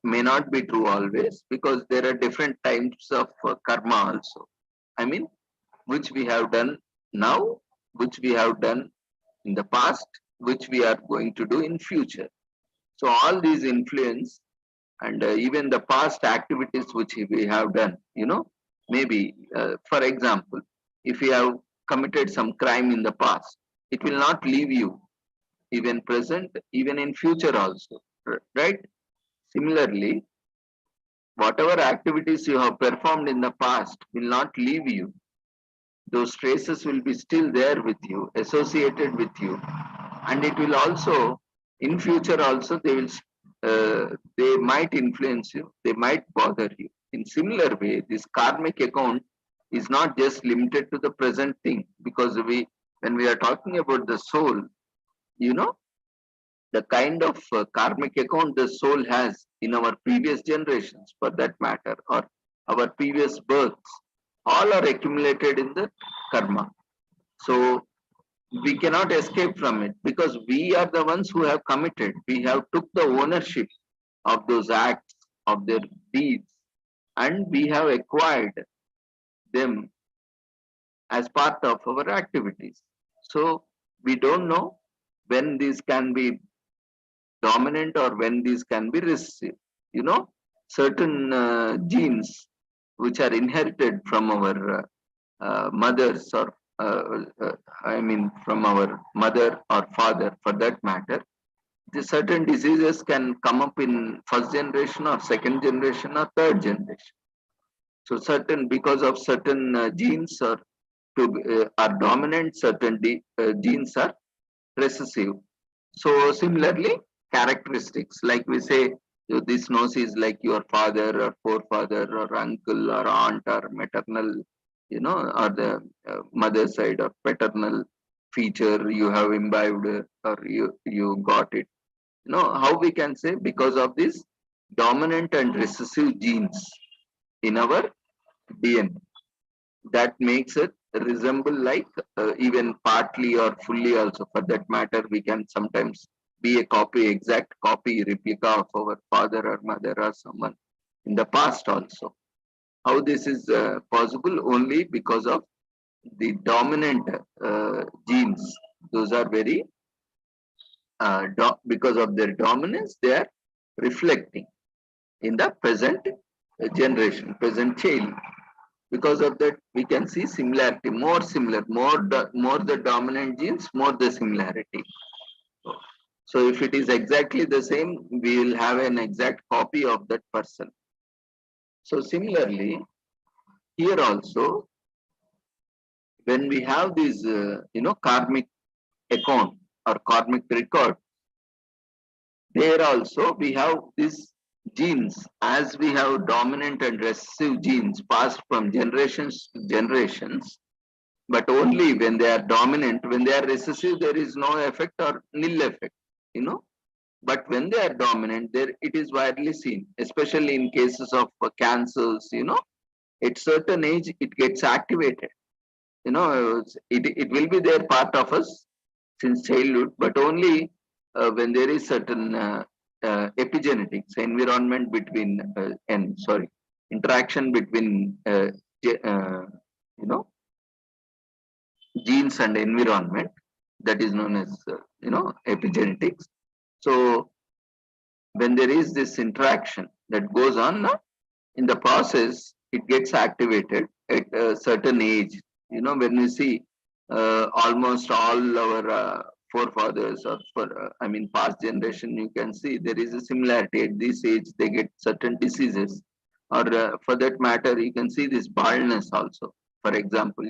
may not be true always, because there are different types of karma also. I mean, which we have done now, which we have done in the past, which we are going to do in future. So all these influence, and even the past activities which we have done, maybe for example, if you have committed some crime in the past, it will not leave you even present, even in future also, right? Similarly, whatever activities you have performed in the past will not leave you. Those traces will be still there with you, associated with you, and it will also, in future also, they might influence you, they might bother you. In similar way, this karmic account is not just limited to the present thing, because when we are talking about the soul, you know, the kind of karmic account the soul has in our previous generations, for that matter, or our previous births, all are accumulated in the karma. So we cannot escape from it, because we are the ones who have committed. We have took the ownership of those acts, of their deeds, and we have acquired them as part of our activities. So we don't know when these can be dominant or when these can be recessive. Certain genes which are inherited from our mothers, or I mean from our mother or father, for that matter, the certain diseases can come up in first generation or second generation or third generation. So certain, because of certain genes are dominant, certain genes are recessive. So similarly, characteristics, like we say, this nose is like your father or forefather or uncle or aunt or maternal, or the mother side or paternal feature you have imbibed, or you got it. How we can say, because of this dominant and recessive genes in our DNA, that makes it resemble like, even partly or fully also, for that matter, we can sometimes be a copy, exact copy, replica of our father or mother or someone in the past also. How this is possible? Only because of the dominant genes. Those are very, because of their dominance, they are reflecting in the present generation, present child. Because of that, we can see similarity, more similar, more the dominant genes, more the similarity. So if it is exactly the same, we will have an exact copy of that person. So similarly, here also, when we have this, karmic account or karmic record, there also we have this genes, as we have dominant and recessive genes passed from generations to generations, but only when they are dominant. When they are recessive, there is no effect or nil effect, you know. But when they are dominant, there it is widely seen, especially in cases of cancers, you know. At certain age, it gets activated. You know, it will be there part of us since childhood, but only when there is certain epigenetics, environment between, and sorry, interaction between, you know, genes and environment, that is known as, epigenetics. So when there is this interaction that goes on, in the process, it gets activated at a certain age. You know, when we see almost all our forefathers, or I mean, past generation, you can see there is a similarity. At this age, they get certain diseases, or for that matter, you can see this baldness also. For example,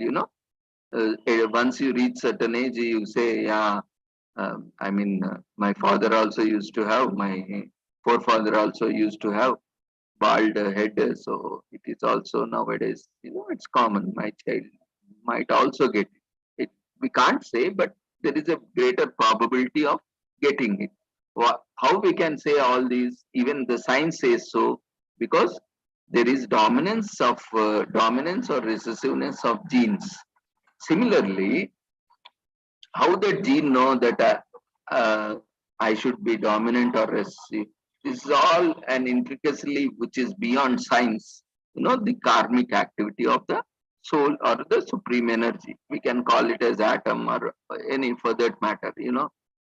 once you reach certain age, you say, yeah, my father also used to have, my forefather also used to have bald head. So it is also nowadays, it's common. My child might also get it. We can't say, but there is a greater probability of getting it. How we can say all these? Even the science says so, because there is dominance or recessiveness of genes. Similarly, how the gene know that I should be dominant or recessive? This is all an intricacy which is beyond science. The karmic activity of the soul or the supreme energy. We can call it as atom or any for that matter.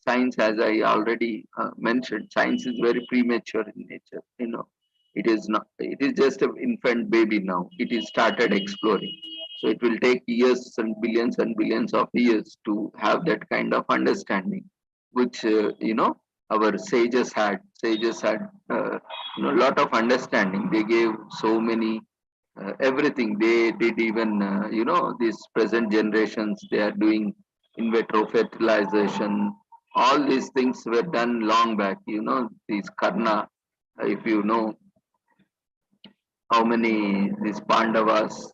Science, as I already mentioned, science is very premature in nature. It is not. It is just an infant baby now. It is started exploring. So it will take years and billions of years to have that kind of understanding, which our sages had. Sages had a lot of understanding. They gave so many everything. They did even these present generations. They are doing in vitro fertilization. All these things were done long back. These Karna, if you know how many these Pandavas,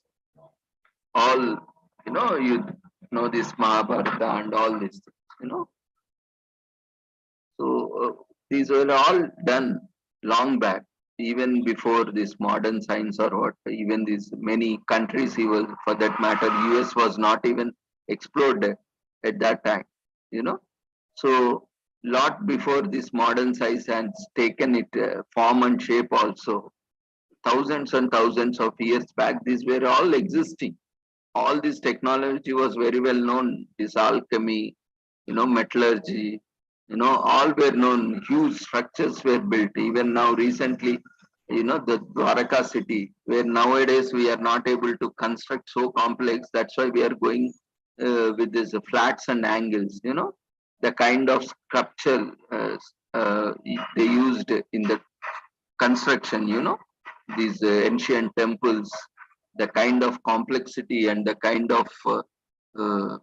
all this Mahabharata and all these things, so these were all done long back, even before this modern science or what. Even these many countries, even for that matter, US was not even explored at that time, you know so lot before this modern science has taken it form and shape also. Thousands and thousands of years back, these were all existing. All this technology was very well known. This alchemy, metallurgy, all were known. Huge structures were built. Even now, recently, the Dwaraka city, where nowadays we are not able to construct so complex. That's why we are going with this flats and angles. The kind of structure they used in the construction. These ancient temples, the kind of complexity and the kind of uh, uh,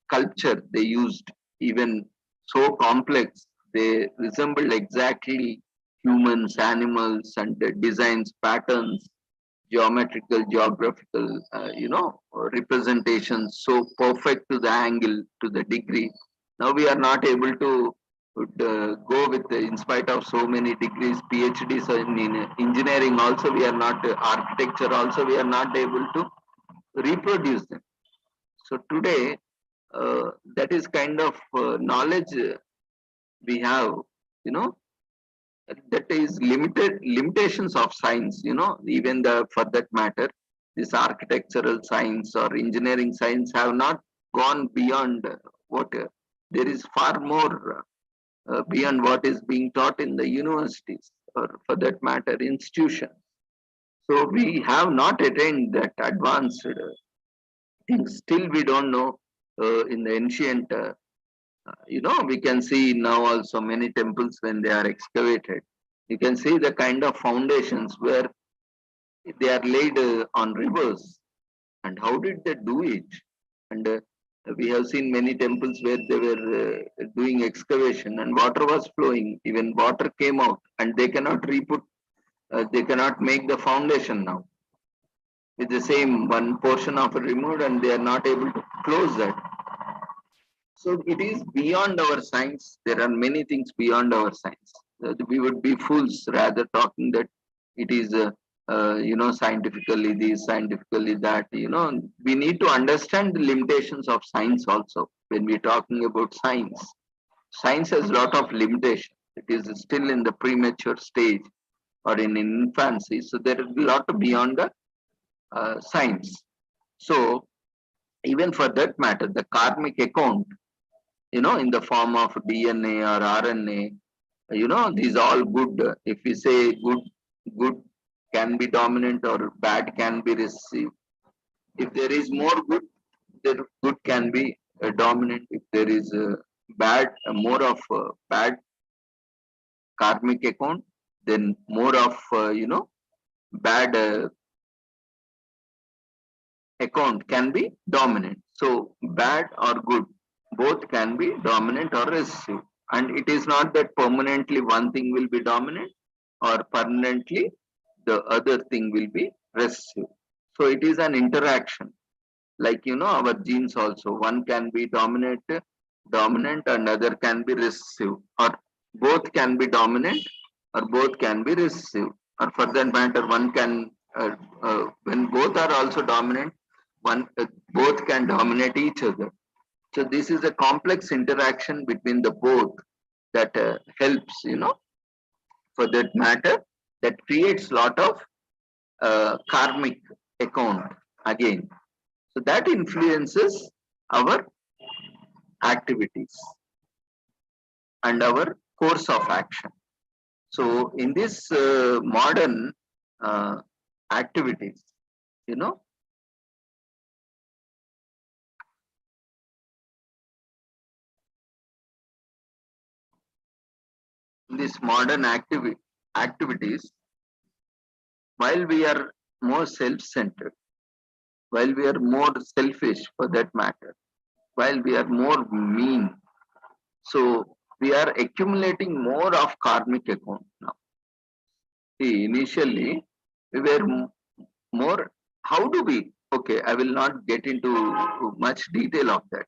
sculpture they used, even so complex, they resembled exactly humans, animals, and the designs, patterns, geometrical, geographical, representations, so perfect to the angle, to the degree. Now we are not able to go with, in spite of so many degrees, PhDs in engineering also, we are not, architecture also, we are not able to reproduce them. So today, that is kind of knowledge we have, you know, that is limitations of science, even the for that matter, this architectural science or engineering science have not gone beyond what there is far more beyond what is being taught in the universities, or for that matter, institutions. So we have not attained that advanced things. Still, we don't know in the ancient, we can see now also many temples when they are excavated. You can see the kind of foundations where they are laid on rivers. And how did they do it? And We have seen many temples where they were doing excavation and water was flowing. Even water came out, and they cannot re-put. They cannot make the foundation now with the same one portion of it removed, and they are not able to close that. So it is beyond our science. There are many things beyond our science. We would be fools rather talking that it is, scientifically this, scientifically that. We need to understand the limitations of science also. When we're talking about science, science has a lot of limitations. It is still in the premature stage or in infancy. So there is a lot beyond the science. So even for that matter, the karmic account, in the form of DNA or RNA, these all good. If we say good can be dominant or bad can be received. If there is more good, then good can be dominant. If there is bad, more of bad karmic account, then more of bad account can be dominant. So bad or good, both can be dominant or recessive. And it is not that permanently one thing will be dominant or permanently the other thing will be recessive. So it is an interaction. Like our genes also, one can be dominant and other can be recessive, or both can be dominant or both can be recessive, or for that matter, one can when both are also dominant, both can dominate each other. So this is a complex interaction between the both that helps, for that matter, that creates lot of karmic account again. So that influences our activities and our course of action. So in this modern activities, you know, this modern activities, while we are more self-centered, while we are more selfish for that matter, while we are more mean, so we are accumulating more of karmic account now. See, initially we were more, how do we, okay, I will not get into much detail of that.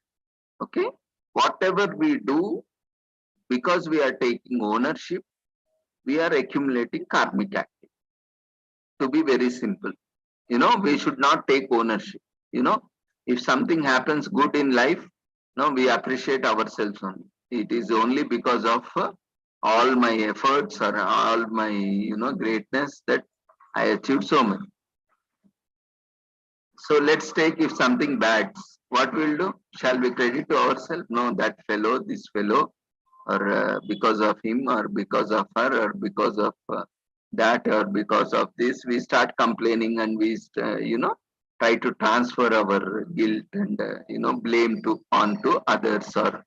Okay, whatever we do, because we are taking ownership, we are accumulating karmic activity. To be very simple, we should not take ownership. If something happens good in life, no, we appreciate ourselves only. It is only because of all my efforts or all my greatness that I achieved so much. So let's take, if something bad, what we'll do? Shall we credit to ourselves? No, that fellow, this fellow, or because of him, or because of her, or because of that, or because of this, we start complaining, and we try to transfer our guilt and blame to onto others, or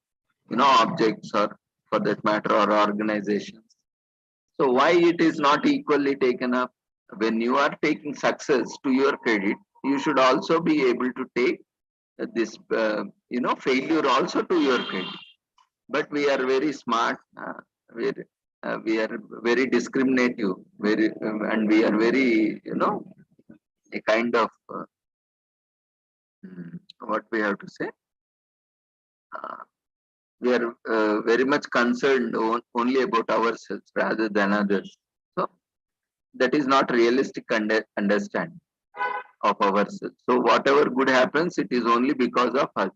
objects, or for that matter, or organizations. So why it is not equally taken up? When you are taking success to your credit, you should also be able to take this failure also to your credit. But we are very smart, we are very discriminative, and we are very a kind of what we have to say, we are very much concerned only about ourselves rather than others. So that is not realistic understanding of ourselves. So whatever good happens, it is only because of us.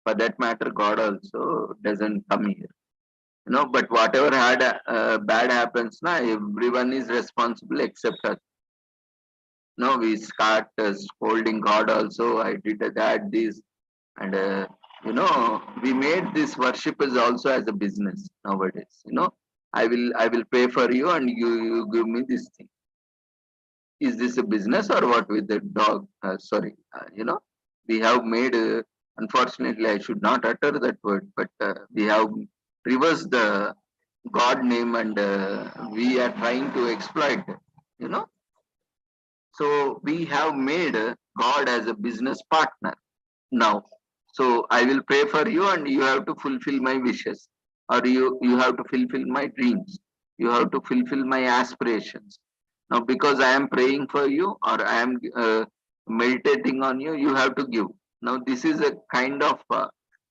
For that matter, God also doesn't come here. But whatever had bad happens, now everyone is responsible except us. No, we start scolding God also. I did that, this, and we made this worship is also as a business nowadays. I will pay for you, and you give me this thing. Is this a business or what with the dog? Sorry, we have made. Unfortunately, I should not utter that word, but we have reversed the God name, and we are trying to exploit it. So we have made God as a business partner now. So I will pray for you and you have to fulfill my wishes, or you have to fulfill my dreams. You have to fulfill my aspirations. Now, because I am praying for you or I am meditating on you, you have to give. Now, this is a kind of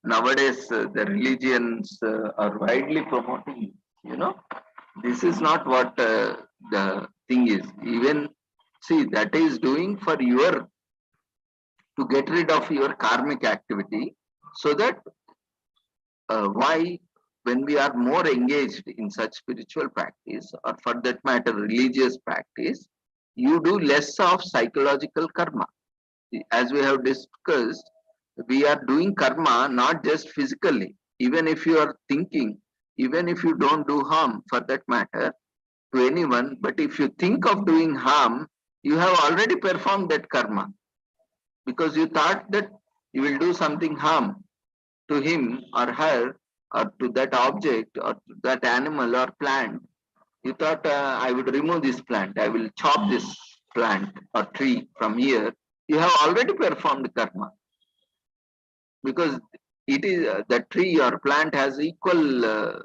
nowadays the religions are widely promoting. You know, this is not what the thing is. Even see that is doing for your to get rid of your karmic activity, so that why when we are more engaged in such spiritual practice, or for that matter religious practice, you do less of psychological karma. As we have discussed, we are doing karma not just physically. Even if you are thinking, even if you don't do harm for that matter to anyone, but if you think of doing harm, you have already performed that karma, because you thought that you will do something harm to him or her, or to that object or to that animal or plant. You thought, I would remove this plant, I will chop this plant or tree from here. You have already performed karma, because it is the tree or plant has equal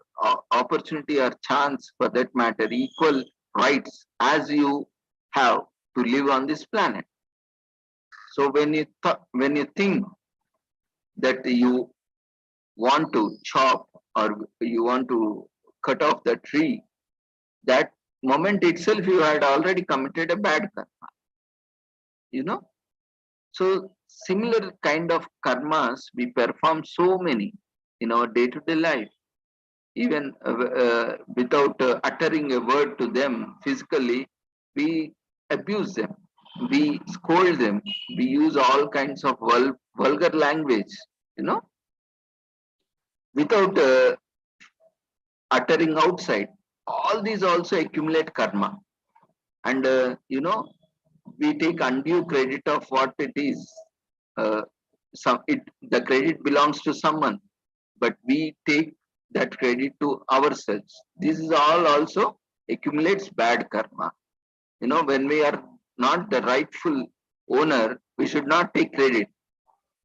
opportunity or chance, for that matter equal rights as you have to live on this planet. So when you think that you want to chop or you want to cut off the tree, that moment itself you had already committed a bad karma, you know. So similar kind of karmas we perform so many in our day-to-day life, even without uttering a word to them physically. We abuse them, we scold them, we use all kinds of vulgar language, you know, without uttering outside. All these also accumulate karma. And we take undue credit of what it is. uh, the credit belongs to someone, but we take that credit to ourselves. This is all also accumulates bad karma. When we are not the rightful owner, we should not take credit.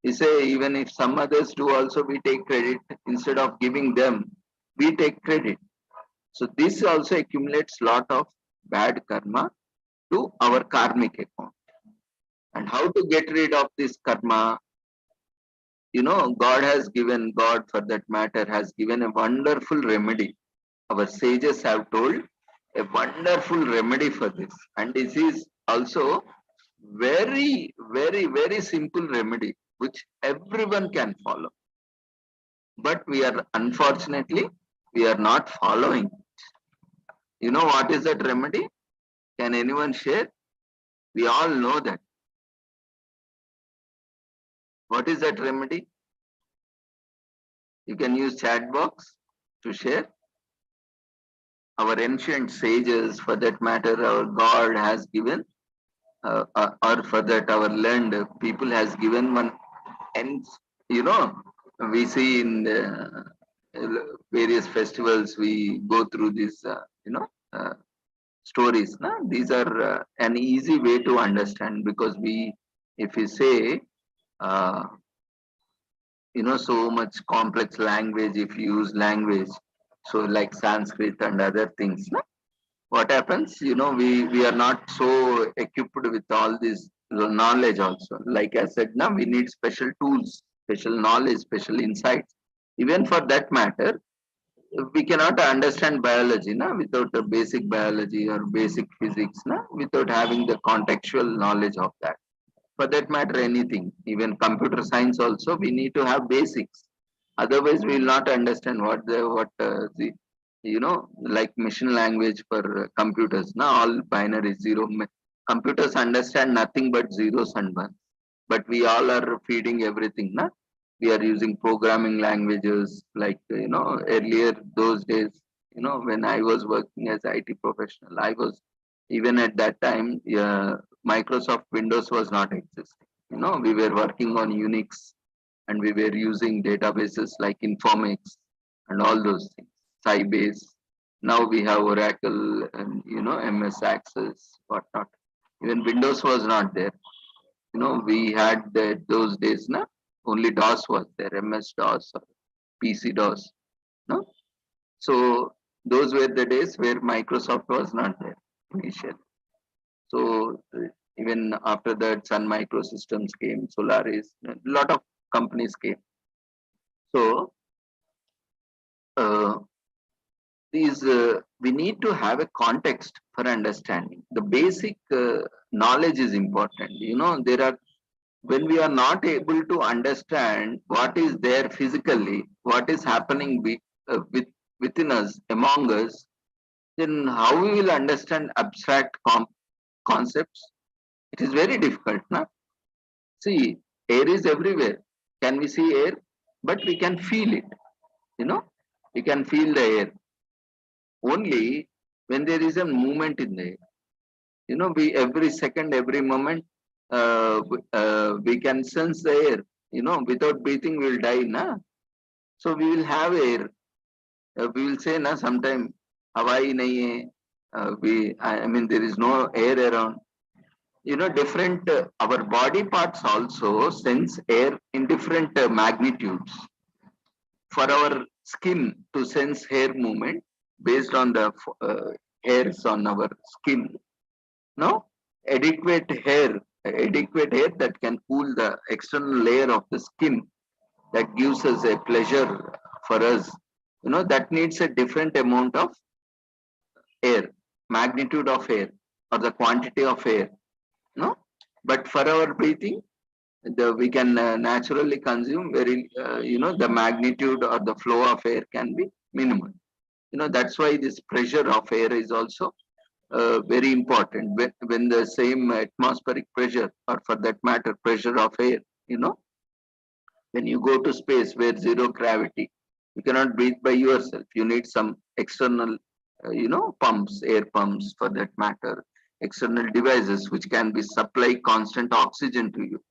We say even if some others do also, we take credit. Instead of giving them, we take credit. So this also accumulates lot of bad karma to our karmic account. And how to get rid of this karma? God for that matter has given a wonderful remedy. Our sages have told a wonderful remedy for this. And this is also very, very, very simple remedy which everyone can follow. But unfortunately, we are not following. You know what is that remedy? Can anyone share? We all know that. What is that remedy? You can use chat box to share. Our ancient sages, for that matter, our God has given, or for that our land people has given one. And you know, we see in the various festivals, we go through these, stories. Na? These are an easy way to understand, because if we say, uh, so much complex language, if you use language, so like Sanskrit and other things, no? What happens, we are not so equipped with all this knowledge also. Like I said, now we need special tools, special knowledge, special insights. Even for that matter, we cannot understand biology without the basic biology or basic physics, without having the contextual knowledge of that. For that matter, anything, even computer science also, we need to have basics. Otherwise, we will not understand the like machine language for computers. Now, all binary zero. Computers understand nothing but zeros and ones. But we all are feeding everything. Na? We are using programming languages like, earlier those days, when I was working as IT professional, I was, even at that time, Microsoft Windows was not existing. We were working on Unix, and we were using databases like Informix and all those things, Sybase. Now we have Oracle and, MS Access, whatnot. Even Windows was not there. We had those days, only DOS was there, MS DOS or PC DOS. No, so those were the days where Microsoft was not there initially. So even after that, Sun Microsystems came, Solaris, a lot of companies came. So uh, these we need to have a context for understanding. The basic knowledge is important. There are, when we are not able to understand what is there physically, what is happening within us, among us, then how we will understand abstract concepts? It is very difficult, na? See, air is everywhere. Can we see air? But we can feel it. We can feel the air only when there is a movement in the air. We every second, every moment, we can sense the air. Without breathing, we'll die, na? So we will have air. We will say, na, sometime, Hawaii nahi hai. I mean, there is no air around. Different, our body parts also sense air in different magnitudes. For our skin to sense hair movement based on the hairs on our skin, no, adequate hair that can cool the external layer of the skin, that gives us a pleasure for us. That needs a different amount of air, magnitude of air, or the quantity of air. No, but for our breathing, we can naturally consume very, the magnitude or the flow of air can be minimal. That's why this pressure of air is also very important. When the same atmospheric pressure, or for that matter, pressure of air, when you go to space where zero gravity, you cannot breathe by yourself. You need some external, pumps, air pumps for that matter, external devices which can be supply constant oxygen to you.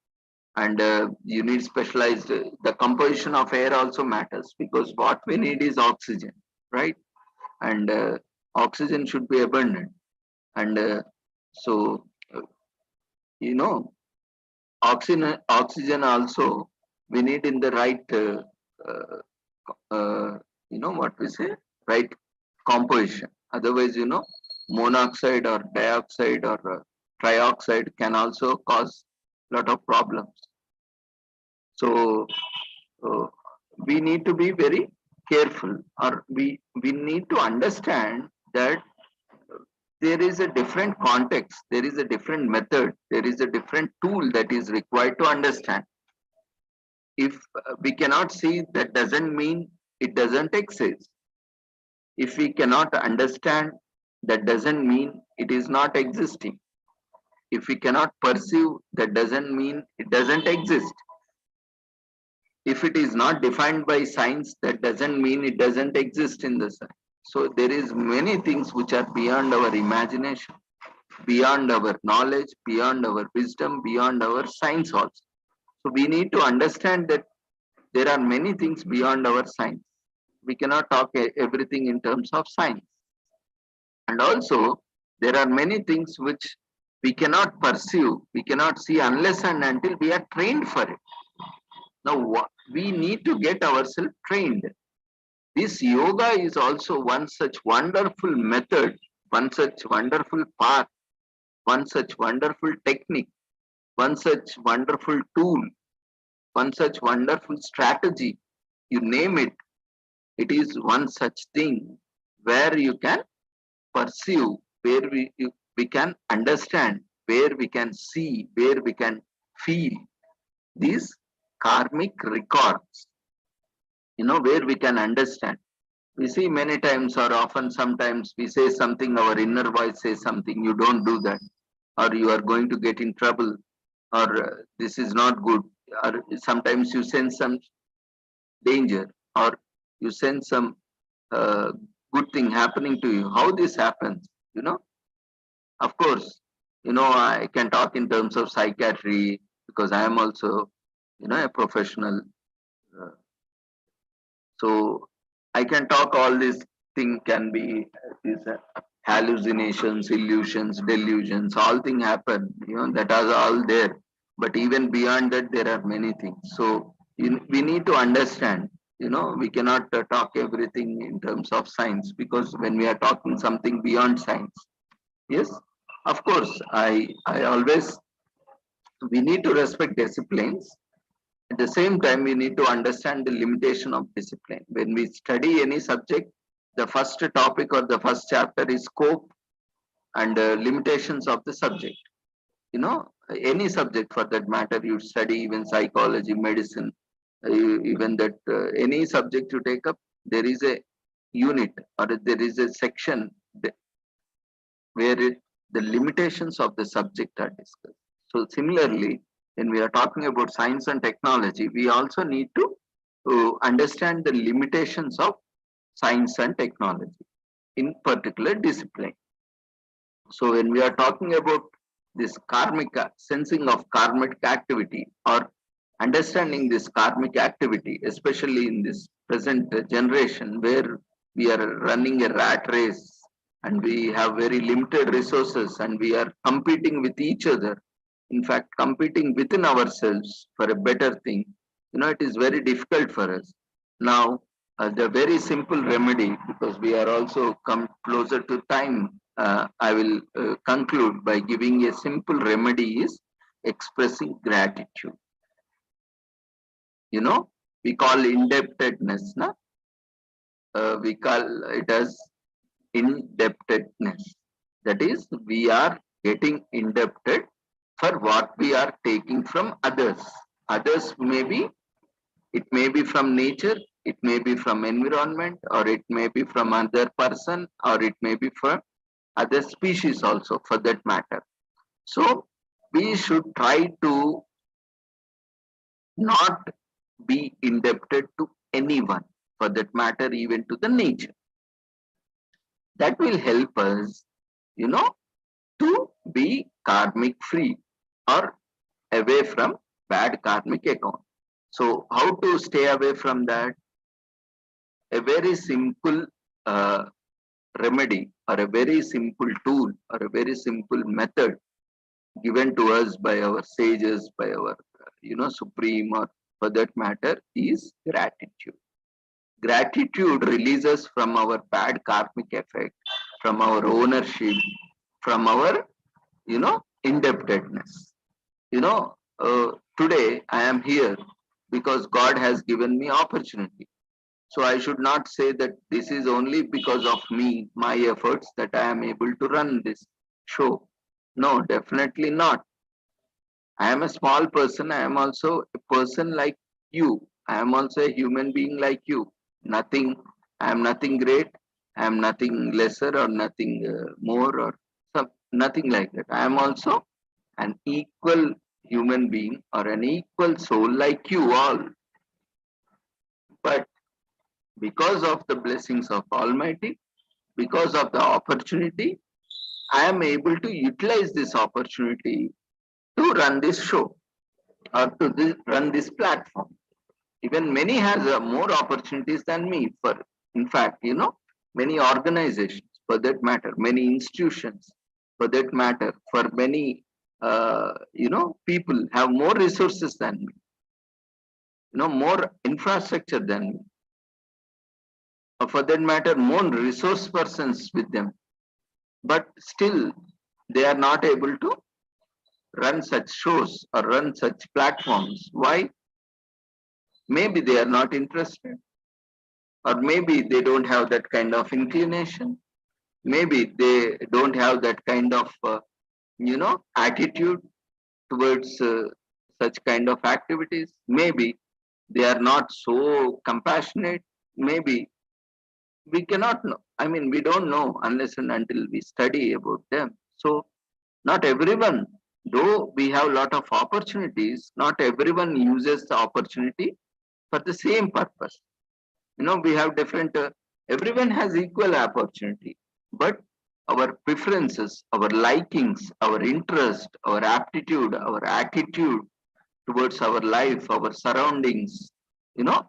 And you need specialized, the composition of air also matters, because what we need is oxygen, right? And oxygen should be abundant. And so, you know, oxygen also we need in the right, what we say, right composition. Otherwise, monoxide or dioxide or trioxide can also cause lot of problems. So we need to be very careful, or we need to understand that there is a different context, there is a different method, there is a different tool that is required to understand. If we cannot see, that doesn't mean it doesn't exist. If we cannot understand, that doesn't mean it is not existing. If we cannot perceive, that doesn't mean it doesn't exist. If it is not defined by science, that doesn't mean it doesn't exist in the science. So there is many things which are beyond our imagination, beyond our knowledge, beyond our wisdom, beyond our science also. So we need to understand that there are many things beyond our science. We cannot talk everything in terms of science. And also, there are many things which we cannot pursue, we cannot see unless and until we are trained for it. Now, we need to get ourselves trained. This yoga is also one such wonderful method, one such wonderful path, one such wonderful technique, one such wonderful tool, one such wonderful strategy. You name it, it is one such thing where you can pursue, where we can understand, where we can see, where we can feel these karmic records, where we can understand. We see many times, or often sometimes we say something, our inner voice says something, you don't do that, or you are going to get in trouble, or this is not good, or sometimes you sense some danger, or you sense some good thing happening to you. How this happens, of course, I can talk in terms of psychiatry, because I am also, a professional. So I can talk all this thing can be these hallucinations, illusions, delusions, all things happen, that are all there. But even beyond that, there are many things. So we need to understand, we cannot talk everything in terms of science, because when we are talking something beyond science, yes, of course, I always, we need to respect disciplines. At the same time, we need to understand the limitation of discipline. When we study any subject, the first topic or the first chapter is scope and limitations of the subject. You know, any subject for that matter, you study, even psychology, medicine, even that any subject you take up, there is a unit or there is a section where the limitations of the subject are discussed. So similarly, when we are talking about science and technology, we also need to understand the limitations of science and technology in particular discipline. So when we are talking about this karmic sensing of karmic activity or understanding this karmic activity, especially in this present generation where we are running a rat race and we have very limited resources and we are competing with each other, in fact competing within ourselves for a better thing, it is very difficult for us now. The very simple remedy, because we are also come closer to time, I will conclude by giving a simple remedy is expressing gratitude. We call indebtedness, na? We call it as indebtedness. That is, we are getting indebted for what we are taking from others. Others it may be from nature, it may be from environment, or it may be from other person, or it may be from other species also for that matter. So we should try to not be indebted to anyone, for that matter, even to the nature. That will help us, to be karmic free or away from bad karmic account. So how to stay away from that? A very simple remedy or a very simple tool or a very simple method given to us by our sages, by our, supreme, or for that matter, is gratitude. Gratitude releases from our bad karmic effect, from our ownership, from our, indebtedness. Today I am here because God has given me opportunity. So I should not say that this is only because of me, my efforts, that I am able to run this show. No, definitely not. I am a small person. I am also a person like you. I am also a human being like you. Nothing, I am nothing great. I am nothing lesser or nothing more or nothing like that. I am also an equal human being or an equal soul like you all. But because of the blessings of Almighty, because of the opportunity, I am able to utilize this opportunity to run this show or to run this platform. Even many has more opportunities than me. For in fact, many organizations, for that matter, many institutions, for that matter, for many people have more resources than me. More infrastructure than me. Or for that matter, more resource persons with them. But still, they are not able to run such shows or run such platforms. Why? Maybe they are not interested, or maybe they don't have that kind of inclination. Maybe they don't have that kind of, attitude towards such kind of activities. Maybe they are not so compassionate. Maybe we cannot know. I mean, we don't know unless and until we study about them. So not everyone, though we have a lot of opportunities, not everyone uses the opportunity for the same purpose. We have different, everyone has equal opportunity, but our preferences, our likings, our interest, our aptitude, our attitude towards our life, our surroundings,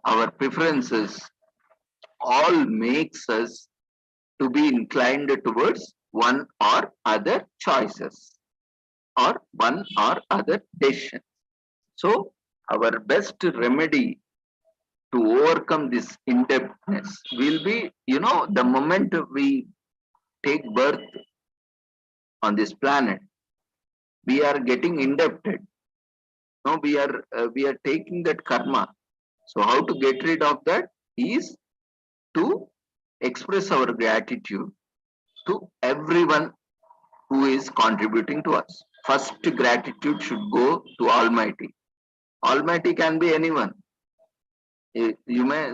our preferences, all makes us to be inclined towards one or other choices or one or other decision. So our best remedy to overcome this indebtedness will be, the moment we take birth on this planet, we are getting indebted. No, we are taking that karma. So how to get rid of that is to express our gratitude to everyone who is contributing to us. First gratitude should go to Almighty. Almighty can be anyone. You may,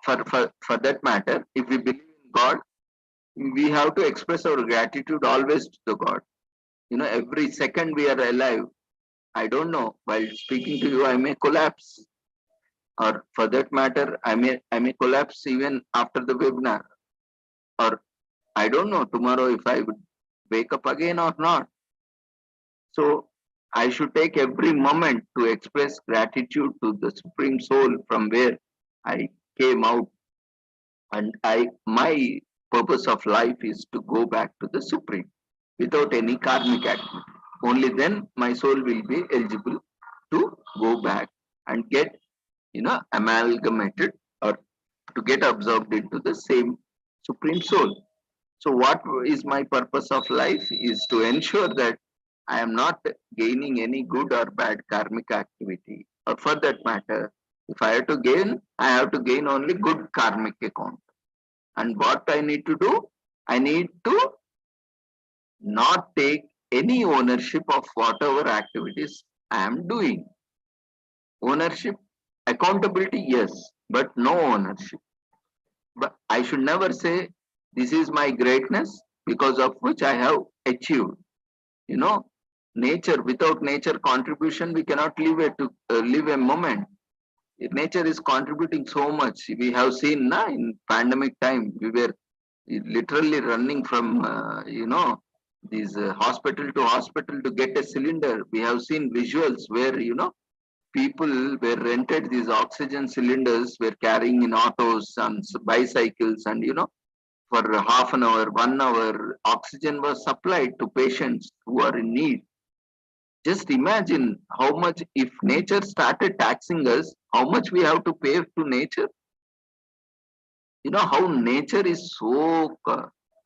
for that matter, if we believe in God, we have to express our gratitude always to the God. Every second we are alive. I don't know, while speaking to you, I may collapse. Or for that matter, I may collapse even after the webinar. Or I don't know tomorrow if I would wake up again or not. So I should take every moment to express gratitude to the Supreme Soul from where I came out. And my purpose of life is to go back to the Supreme without any karmic activity. Only then my soul will be eligible to go back and get, amalgamated or to get absorbed into the same Supreme Soul. So what is my purpose of life is to ensure that I am not gaining any good or bad karmic activity. Or for that matter, if I have to gain, I have to gain only good karmic account. And what I need to do? I need to not take any ownership of whatever activities I am doing. Ownership, accountability, yes, but no ownership. But I should never say this is my greatness because of which I have achieved. Nature, without nature contribution, we cannot live a moment. Nature is contributing so much. We have seen in pandemic time, we were literally running from, these hospital to hospital to get a cylinder. We have seen visuals where, people were rented these oxygen cylinders, were carrying in autos and bicycles, and, for half an hour, 1 hour, oxygen was supplied to patients who are in need. Just imagine how much, if nature started taxing us, how much we have to pay to nature. How nature is so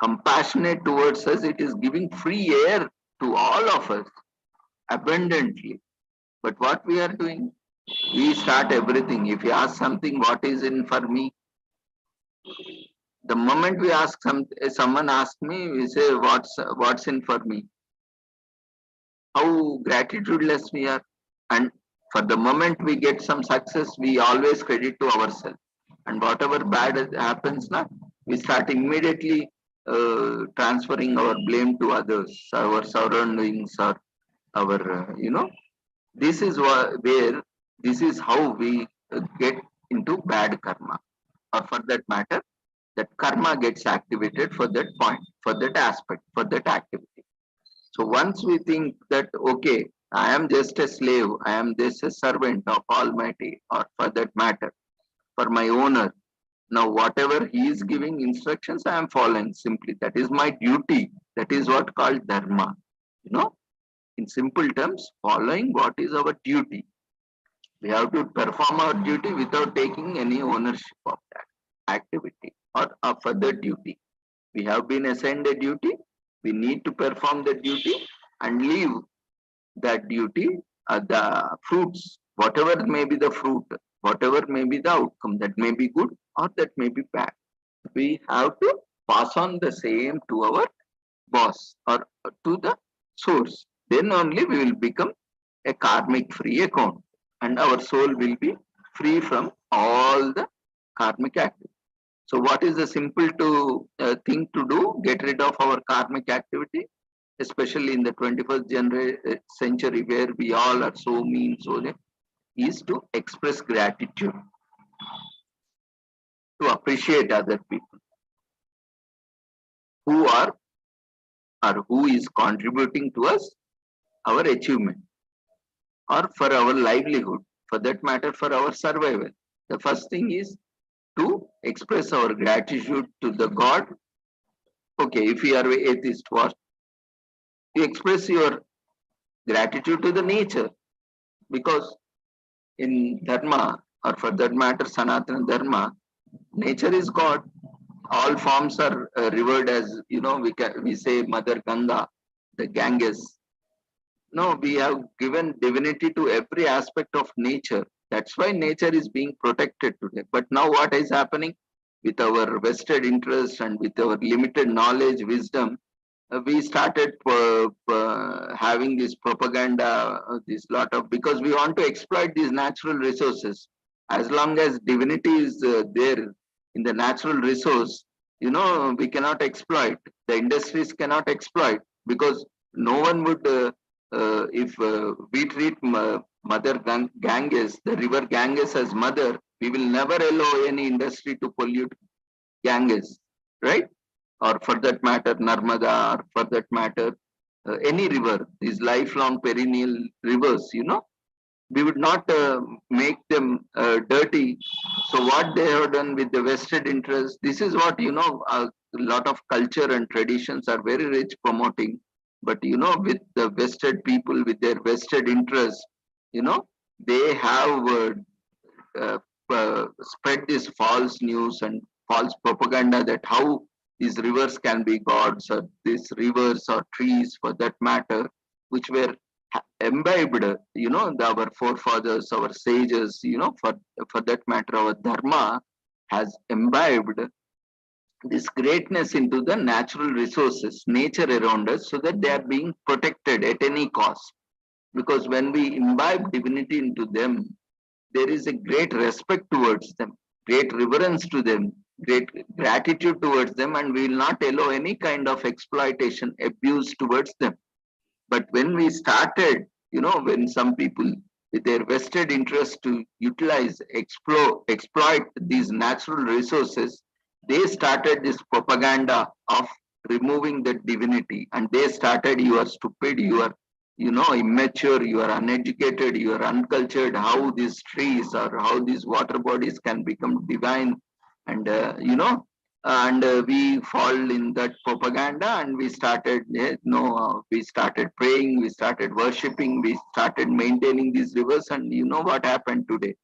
compassionate towards us. It is giving free air to all of us abundantly. But what we are doing, we start everything. If you ask something, what is in for me? The moment we ask someone asks me, we say, what's in for me? How gratitudeless we are. And for the moment we get some success, we always credit to ourselves. And whatever bad happens now, we start immediately transferring our blame to others, our surroundings, or our, this is where, this is how we get into bad karma. Or for that matter, that karma gets activated for that point, for that aspect, for that activity. So once we think that, okay, I am just a slave, I am just a servant of Almighty, or for that matter, for my owner. Now, whatever he is giving instructions, I am following simply. That is my duty. That is what called dharma. In simple terms, following what is our duty. We have to perform our duty without taking any ownership of that activity or of other duty. We have been assigned a duty. We need to perform the duty and leave that duty, the fruits, whatever may be the fruit, whatever may be the outcome, that may be good or that may be bad. We have to pass on the same to our boss or to the source. Then only we will become a karmic free account and our soul will be free from all the karmic activity. So what is the simple thing to do? Get rid of our karmic activity, especially in the 21st century where we all are so mean, is to express gratitude, to appreciate other people who are or who is contributing to us, our achievement, or for our livelihood, for that matter, for our survival. The first thing is to express our gratitude to the God. Okay, if you are an atheist, what? You express your gratitude to the nature, because in Dharma, or for that matter, Sanatana Dharma, nature is God. All forms are revered as, we say Mother Ganga, the Ganges. No, we have given divinity to every aspect of nature. That's why nature is being protected today. But now what is happening with our vested interest and with our limited knowledge, wisdom, we started having this propaganda, this lot of, because we want to exploit these natural resources. As long as divinity is there in the natural resource, we cannot exploit. The industries cannot exploit, because no one would, if we treat Mother Ganges, the river Ganges as mother, we will never allow any industry to pollute Ganges, right? Or for that matter, Narmada, or for that matter, any river, these lifelong perennial rivers, we would not make them dirty. So what they have done with the vested interest, this is what, a lot of culture and traditions are very rich promoting. But, with the vested people, with their vested interest, they have uh, spread this false news and false propaganda that how these rivers can be gods, or these rivers or trees for that matter, which were imbibed, our forefathers, our sages, for that matter, our dharma has imbibed this greatness into the natural resources, nature around us, so that they are being protected at any cost. Because when we imbibe divinity into them, there is a great respect towards them, great reverence to them, great gratitude towards them, and we will not allow any kind of exploitation, abuse towards them. But when we started, when some people with their vested interest to utilize, explore, exploit these natural resources, they started this propaganda of removing the divinity, and they started, you are stupid, you are, immature, you are uneducated, you are uncultured, how these trees or how these water bodies can become divine. And, and we fall in that propaganda, and we started, we started praying, we started worshipping, we started maintaining these rivers. And you know what happened today?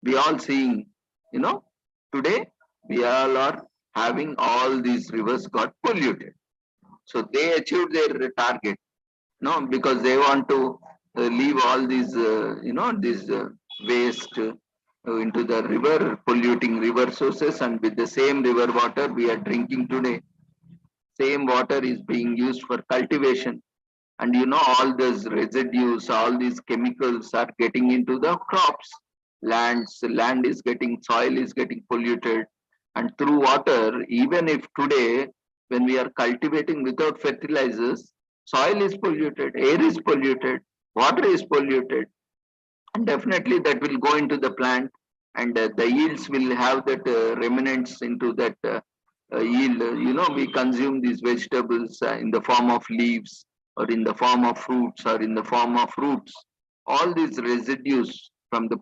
We all seeing, you know, today we all are having all these rivers got polluted. So they achieved their target, because they want to leave all these, this waste into the river, polluting river sources. And with the same river water we are drinking today, same water is being used for cultivation. And all those residues, all these chemicals are getting into the crops. Land is getting, soil is getting polluted. And through water, even if today, when we are cultivating without fertilizers, soil is polluted, air is polluted, water is polluted, and definitely that will go into the plant. And the yields will have that remnants into that yield. We consume these vegetables in the form of leaves, or in the form of fruits, or in the form of roots. All these residues from the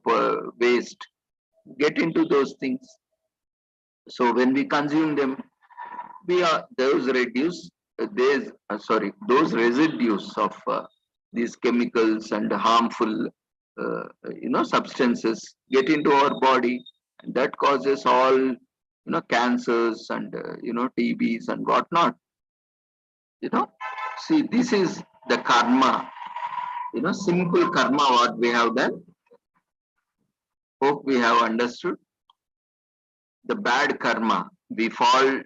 waste get into those things. So when we consume them, we are those reduce there's those residues of these chemicals and harmful substances get into our body, and that causes all cancers and TBs and whatnot. you know See, this is the karma, simple karma what we have done. Hope we have understood the bad karma. We fall,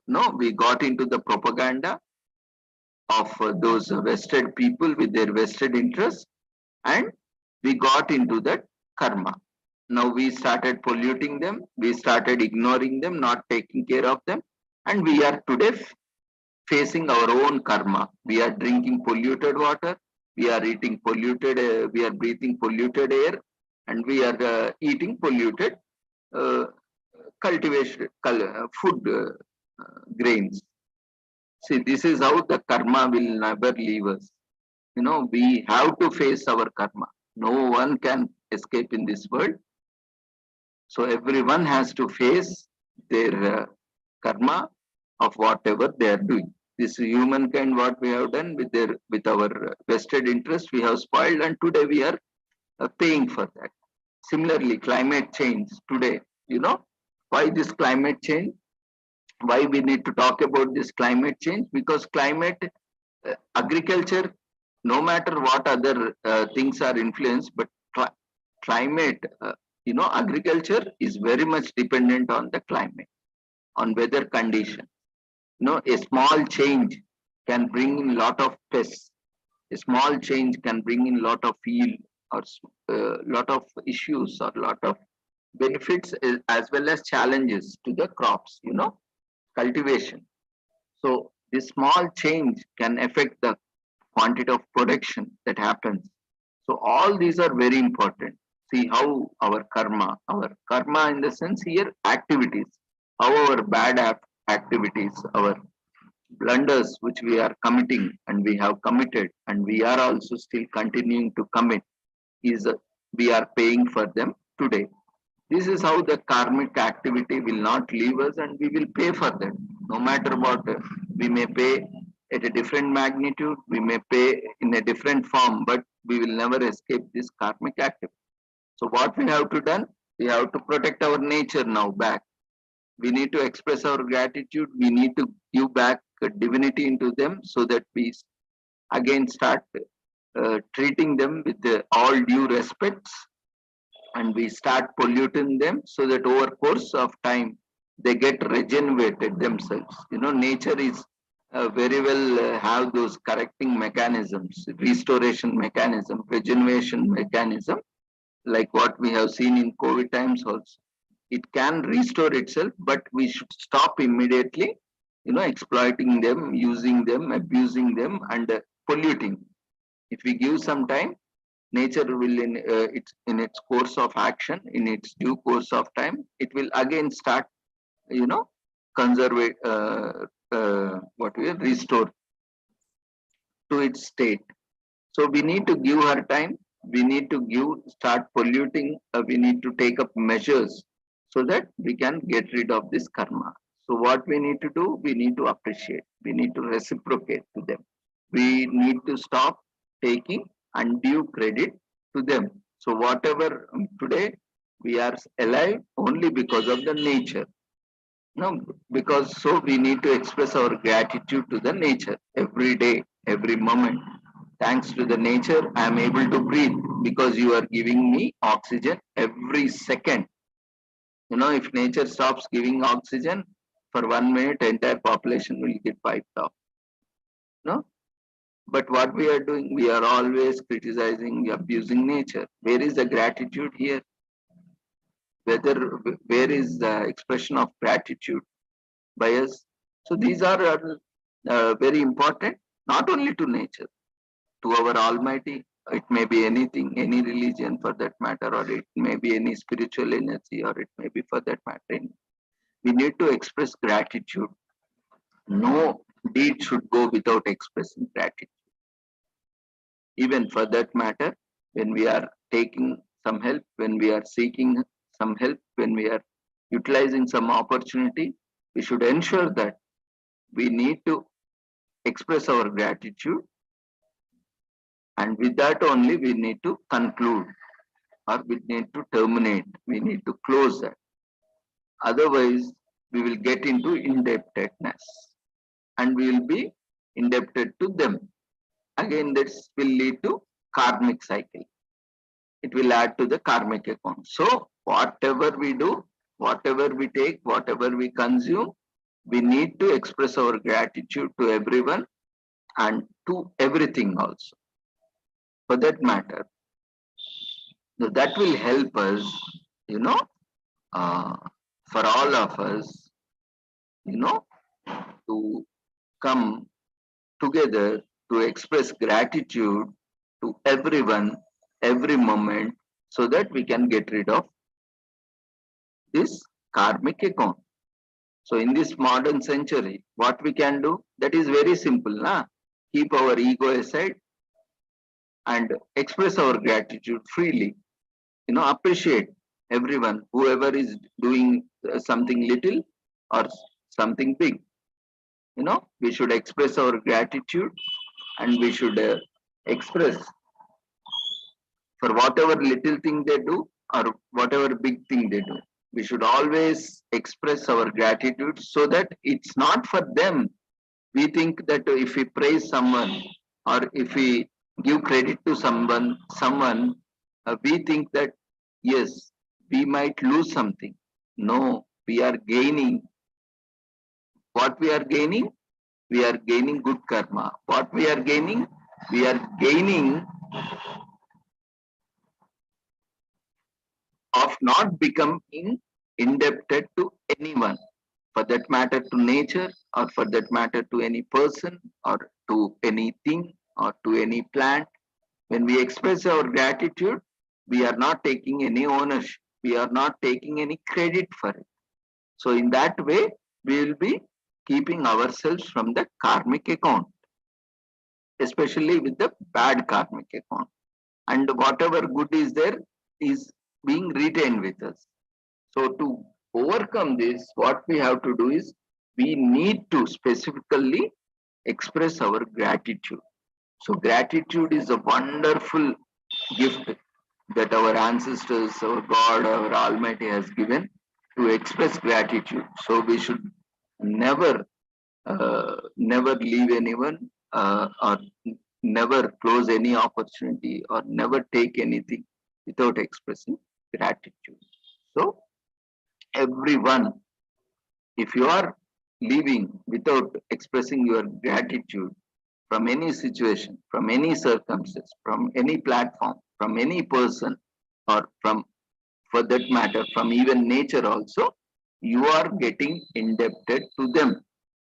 no, we got into the propaganda of those vested people with their vested interests, and we got into that karma. Now we started polluting them, we started ignoring them, not taking care of them, and we are today facing our own karma. We are drinking polluted water, we are eating polluted, we are breathing polluted air, and we are eating polluted uh, cultivation food grains. See, this is how the karma will never leave us. We have to face our karma. No one can escape in this world. So everyone has to face their karma of whatever they are doing. This humankind, what we have done with our vested interest, we have spoiled, and today we are paying for that. Similarly, climate change today, why this climate change? Why we need to talk about this climate change? Because climate, agriculture, no matter what other things are influenced, but climate, agriculture is very much dependent on the climate, on weather condition. A small change can bring in lot of pests. A small change can bring in lot of yield or lot of issues or lot of benefits as well as challenges to the crops, cultivation. So this small change can affect the quantity of production that happens. So all these are very important. See how our karma in the sense here activities, how our bad activities, our blunders which we are committing and we have committed and we are also still continuing to commit is we are paying for them today. This is how the karmic activity will not leave us and we will pay for that. No matter what, we may pay at a different magnitude, we may pay in a different form, but we will never escape this karmic activity. So what we have to done, we have to protect our nature now back. We need to express our gratitude. We need to give back divinity into them so that we again start treating them with all due respects and we start polluting them so that over course of time they get regenerated themselves. Nature is very well have those correcting mechanisms, restoration mechanism, regeneration mechanism, like what we have seen in COVID times also. It can restore itself, but we should stop immediately, exploiting them, using them, abusing them, and polluting. If we give some time, nature will in its course of action, in its due course of time, it will again start, conserve, what we restore to its state. So we need to give her time. We need to start polluting. We need to take up measures so that we can get rid of this karma. So what we need to do, we need to appreciate. We need to reciprocate to them. We need to stop taking undue credit to them. So whatever today we are alive only because of the nature. No, because so we need to express our gratitude to the nature every day, every moment. Thanks to the nature, I am able to breathe because you are giving me oxygen every second. If nature stops giving oxygen for 1 minute, entire population will get wiped off. No, but what we are doing, we are always criticizing, abusing nature. Where is the gratitude here? Where is the expression of gratitude by us? So these are very important, not only to nature, to our Almighty. It may be anything, any religion for that matter, or it may be any spiritual energy, or it may be for that matter. We need to express gratitude. No deed should go without expressing gratitude. Even for that matter, when we are taking some help, when we are seeking some help, when we are utilizing some opportunity, we should ensure that we need to express our gratitude, and with that only we need to conclude or we need to terminate, we need to close that. Otherwise, we will get into indebtedness and we will be indebted to them. Again, this will lead to karmic cycle. It will add to the karmic account. So whatever we do, whatever we take, whatever we consume, we need to express our gratitude to everyone and to everything also. For that matter, so that will help us, for all of us, to come together to express gratitude to everyone, every moment, so that we can get rid of this karmic account. So in this modern century, what we can do, that is very simple. Keep our ego aside and express our gratitude freely. Appreciate everyone, whoever is doing something little or something big. We should express our gratitude and we should express for whatever little thing they do or whatever big thing they do. We should always express our gratitude so that it's not for them. We think that if we praise someone or if we give credit to someone, we think that yes, we might lose something. No, we are gaining. What we are gaining? We are gaining good karma. What we are gaining? We are gaining of not becoming indebted to anyone, for that matter to nature, or for that matter to any person, or to anything, or to any plant. When we express our gratitude, we are not taking any ownership, we are not taking any credit for it. So, in that way, we will be keeping ourselves from the karmic account, especially with the bad karmic account. And whatever good is there is being retained with us. So to overcome this, what we have to do is we need to specifically express our gratitude. So gratitude is a wonderful gift that our ancestors, our God, our Almighty has given to express gratitude. So we should never leave anyone or never close any opportunity or never take anything without expressing gratitude. So everyone, if you are living without expressing your gratitude from any situation, from any circumstance, from any platform, from any person, or from, for that matter, from even nature also, you are getting indebted to them.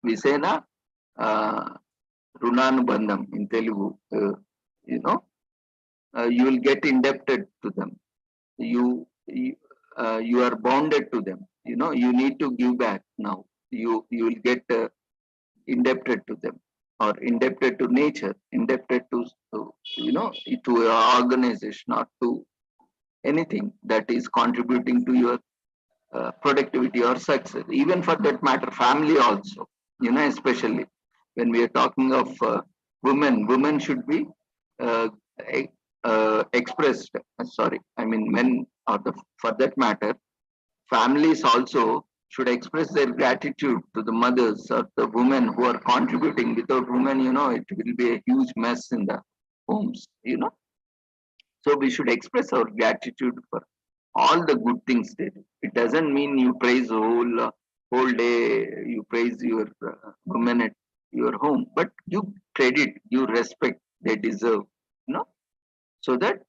We say na, runanubandham in Telugu, you know, you will get indebted to them. You are bounded to them. You know, you need to give back now. You will get indebted to them, or indebted to nature, indebted to you know, to your organization or to anything that is contributing to your productivity or success. Even for that matter, family also. You know, especially when we are talking of women should be uh, expressed. Sorry, I mean men, or the, for that matter, families also should express their gratitude to the mothers or the women who are contributing. Without women, you know, it will be a huge mess in the homes. You know, so we should express our gratitude for all the good things they do. It doesn't mean you praise whole day, you praise your women at your home, but you credit, you respect they deserve, you know, so that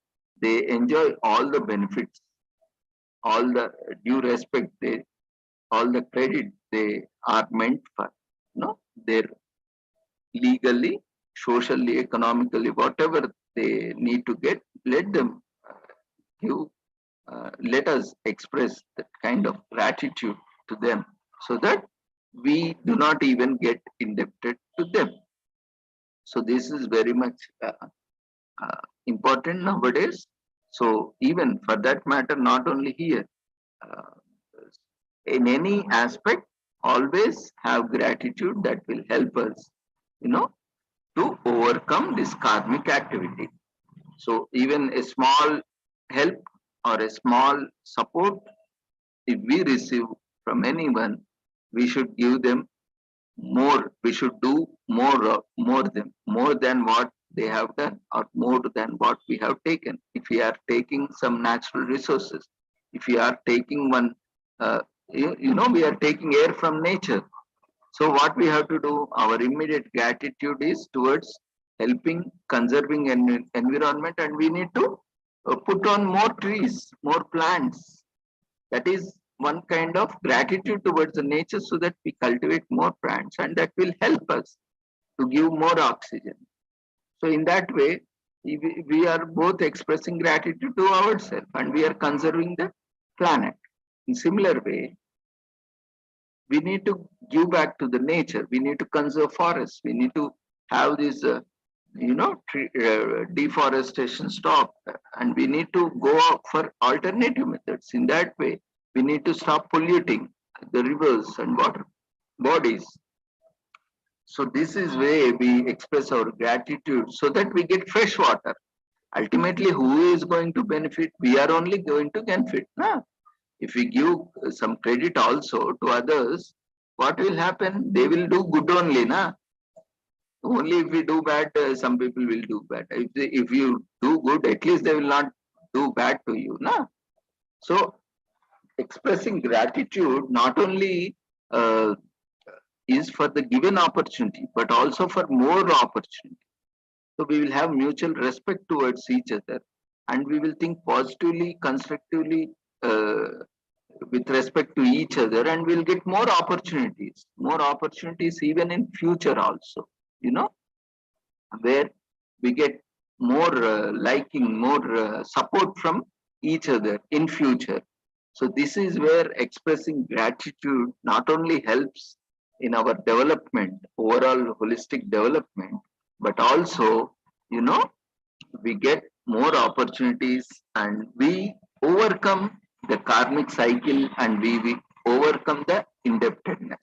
they enjoy all the benefits, all the due respect, they, all the credit they are meant for. You know, they're legally, socially, economically, whatever they need to get, let them give. Let us express that kind of gratitude to them so that we do not even get indebted to them. So this is very much important nowadays. So even for that matter, not only here, uh, in any aspect, always have gratitude that will help us, you know, to overcome this karmic activity. So even a small help or a small support, if we receive from anyone, we should give them more. We should do more than what they have done, or more than what we have taken. If we are taking some natural resources, if we are taking one, uh, you know, we are taking air from nature. So what we have to do, our immediate gratitude is towards helping conserving an environment, and we need to put on more trees, more plants. That is one kind of gratitude towards the nature, so that we cultivate more plants, and that will help us to give more oxygen. So in that way, we are both expressing gratitude to ourselves, and we are conserving the planet. In similar way, we need to give back to the nature. We need to conserve forests. We need to have this, you know, deforestation stop, and we need to go out for alternative methods. In that way, we need to stop polluting the rivers and water bodies. So this is way we express our gratitude so that we get fresh water. ultimately who is going to benefit? We are only going to benefit. Na? If we give some credit also to others, what will happen? They will do good only. Na? Only if we do bad, some people will do bad. If you do good, at least they will not do bad to you. Na? So expressing gratitude not only uh, is for the given opportunity, but also for more opportunity. So we will have mutual respect towards each other, and we will think positively, constructively with respect to each other, and we'll get more opportunities even in future also. You know, where we get more liking, more support from each other in future. So this is where expressing gratitude not only helps in our development, overall holistic development, but also, you know, we get more opportunities and we overcome the karmic cycle and we overcome the indebtedness.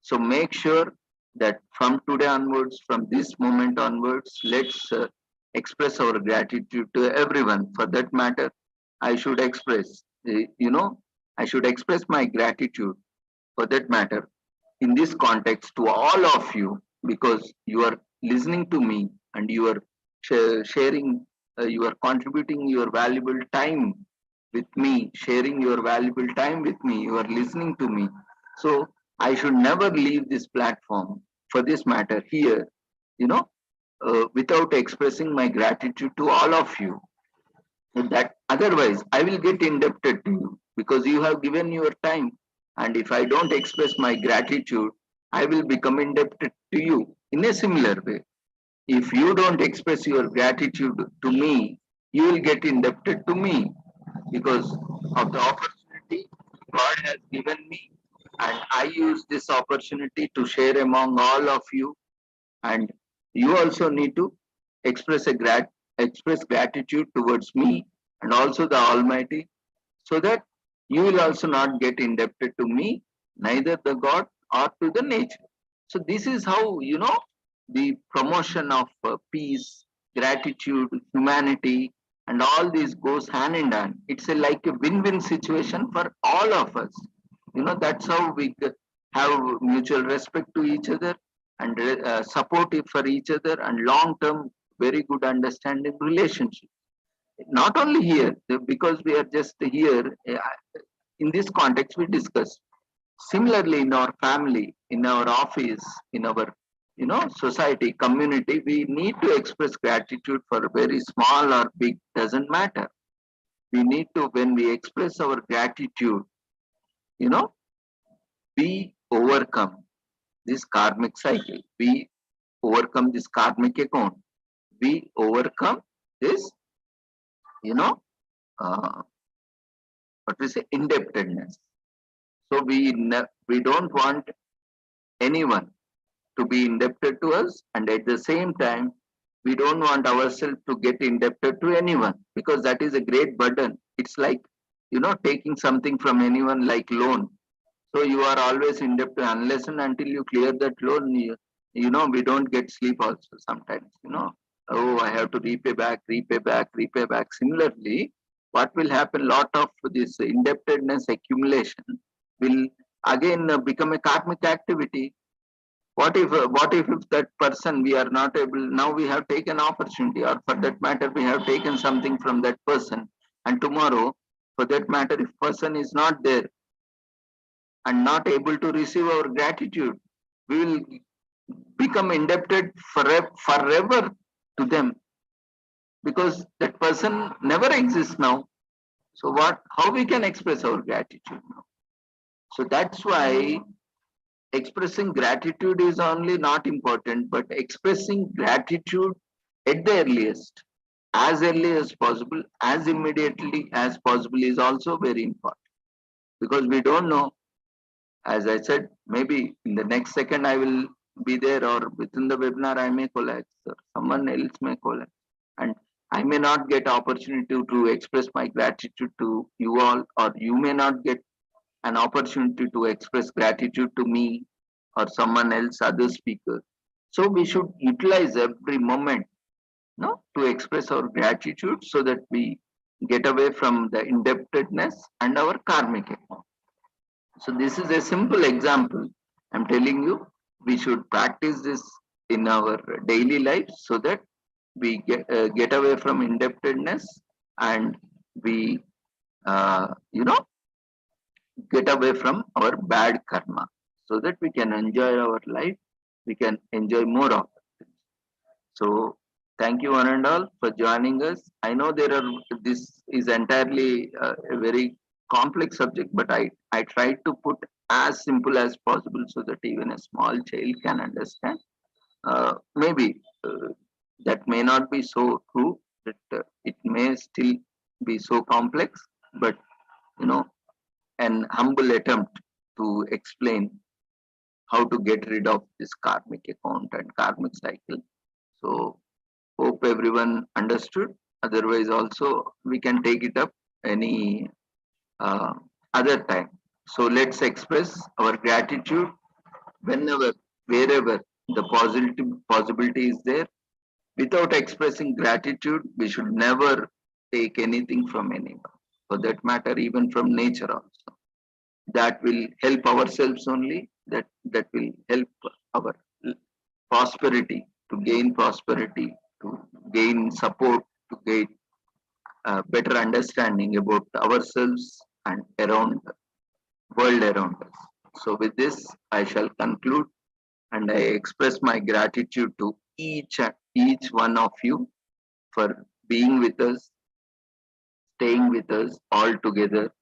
So make sure that from today onwards, from this moment onwards, let's express our gratitude to everyone. For that matter, I should express, I should express my gratitude for that matter in this context to all of you because you are listening to me and you are sharing, you are contributing your valuable time with me, sharing your valuable time with me, you are listening to me. So I should never leave this platform for this matter here, you know, without expressing my gratitude to all of you. That otherwise I will get indebted to you because you have given your time. And if I don't express my gratitude, I will become indebted to you in a similar way. If you don't express your gratitude to me, you will get indebted to me because of the opportunity God has given me. And I use this opportunity to share among all of you. And you also need to express express gratitude towards me and also the Almighty, so that you will also not get indebted to me, neither the God or to the nature. So this is how, you know, the promotion of peace, gratitude, humanity, and all this goes hand in hand. It's like a win-win situation for all of us. You know, that's how we have mutual respect to each other and support for each other and long-term, very good understanding relationship. Not only here, because we are just here, in this context we discuss. Similarly, in our family, in our office, in our, you know, society, community, we need to express gratitude for very small or big, doesn't matter. We need to, when we express our gratitude, you know, we overcome this karmic cycle. We overcome this karmic account. We overcome this, you know, what we say, indebtedness. So we don't want anyone to be indebted to us, and at the same time, we don't want ourselves to get indebted to anyone because that is a great burden. It's like, you know, taking something from anyone like loan. So you are always indebted unless and until you clear that loan. You know, we don't get sleep also sometimes. You know, oh, I have to repay back, repay back, repay back. Similarly, what will happen? Lot of this indebtedness accumulation will again become a karmic activity. What if that person we are not able, now we have taken opportunity, or for that matter we have taken something from that person, and tomorrow, for that matter, if person is not there and not able to receive our gratitude, we will become indebted forever to them because that person never exists now. So how we can express our gratitude now? So that's why expressing gratitude is only not important, but expressing gratitude at the earliest, as early as possible, as immediately as possible is also very important because we don't know. As I said, maybe in the next second I will be there, or within the webinar I may collapse, or someone else may collapse, and I may not get opportunity to express my gratitude to you all, or you may not get an opportunity to express gratitude to me or someone else, other speaker. So we should utilize every moment, no, to express our gratitude so that we get away from the indebtedness and our karmic account. So this is a simple example. I'm telling you, we should practice this in our daily life so that we get away from indebtedness and we, get away from our bad karma so that we can enjoy our life. We can enjoy more of it. So thank you one and all for joining us. I know this is entirely a very complex subject, but I tried to put as simple as possible so that even a small child can understand. Maybe that may not be so true, that it may still be so complex, but you know, an humble attempt to explain how to get rid of this karmic account and karmic cycle. So hope everyone understood. Otherwise, also we can take it up any uh, other time. So let's express our gratitude whenever, wherever the positive possibility is there. Without expressing gratitude, we should never take anything from anyone. For that matter, even from nature also. That will help ourselves only. That will help our prosperity, to gain prosperity, to gain support, to gain better understanding about ourselves and around world around us. So with this, I shall conclude and I express my gratitude to each one of you for being with us, staying with us all together.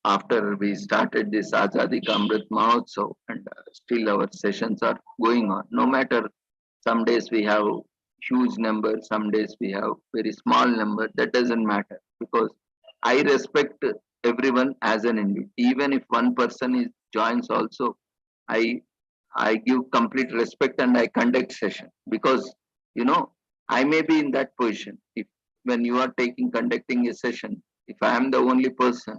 After we started this Azadi Ka Amrit Mahotsav, and still our sessions are going on. No matter, some days we have huge number, some days we have very small number. That doesn't matter, because I respect everyone as an individual. Even if one person is joins also, I I give complete respect and I conduct session, because I may be in that position. If when you are conducting a session, if I am the only person,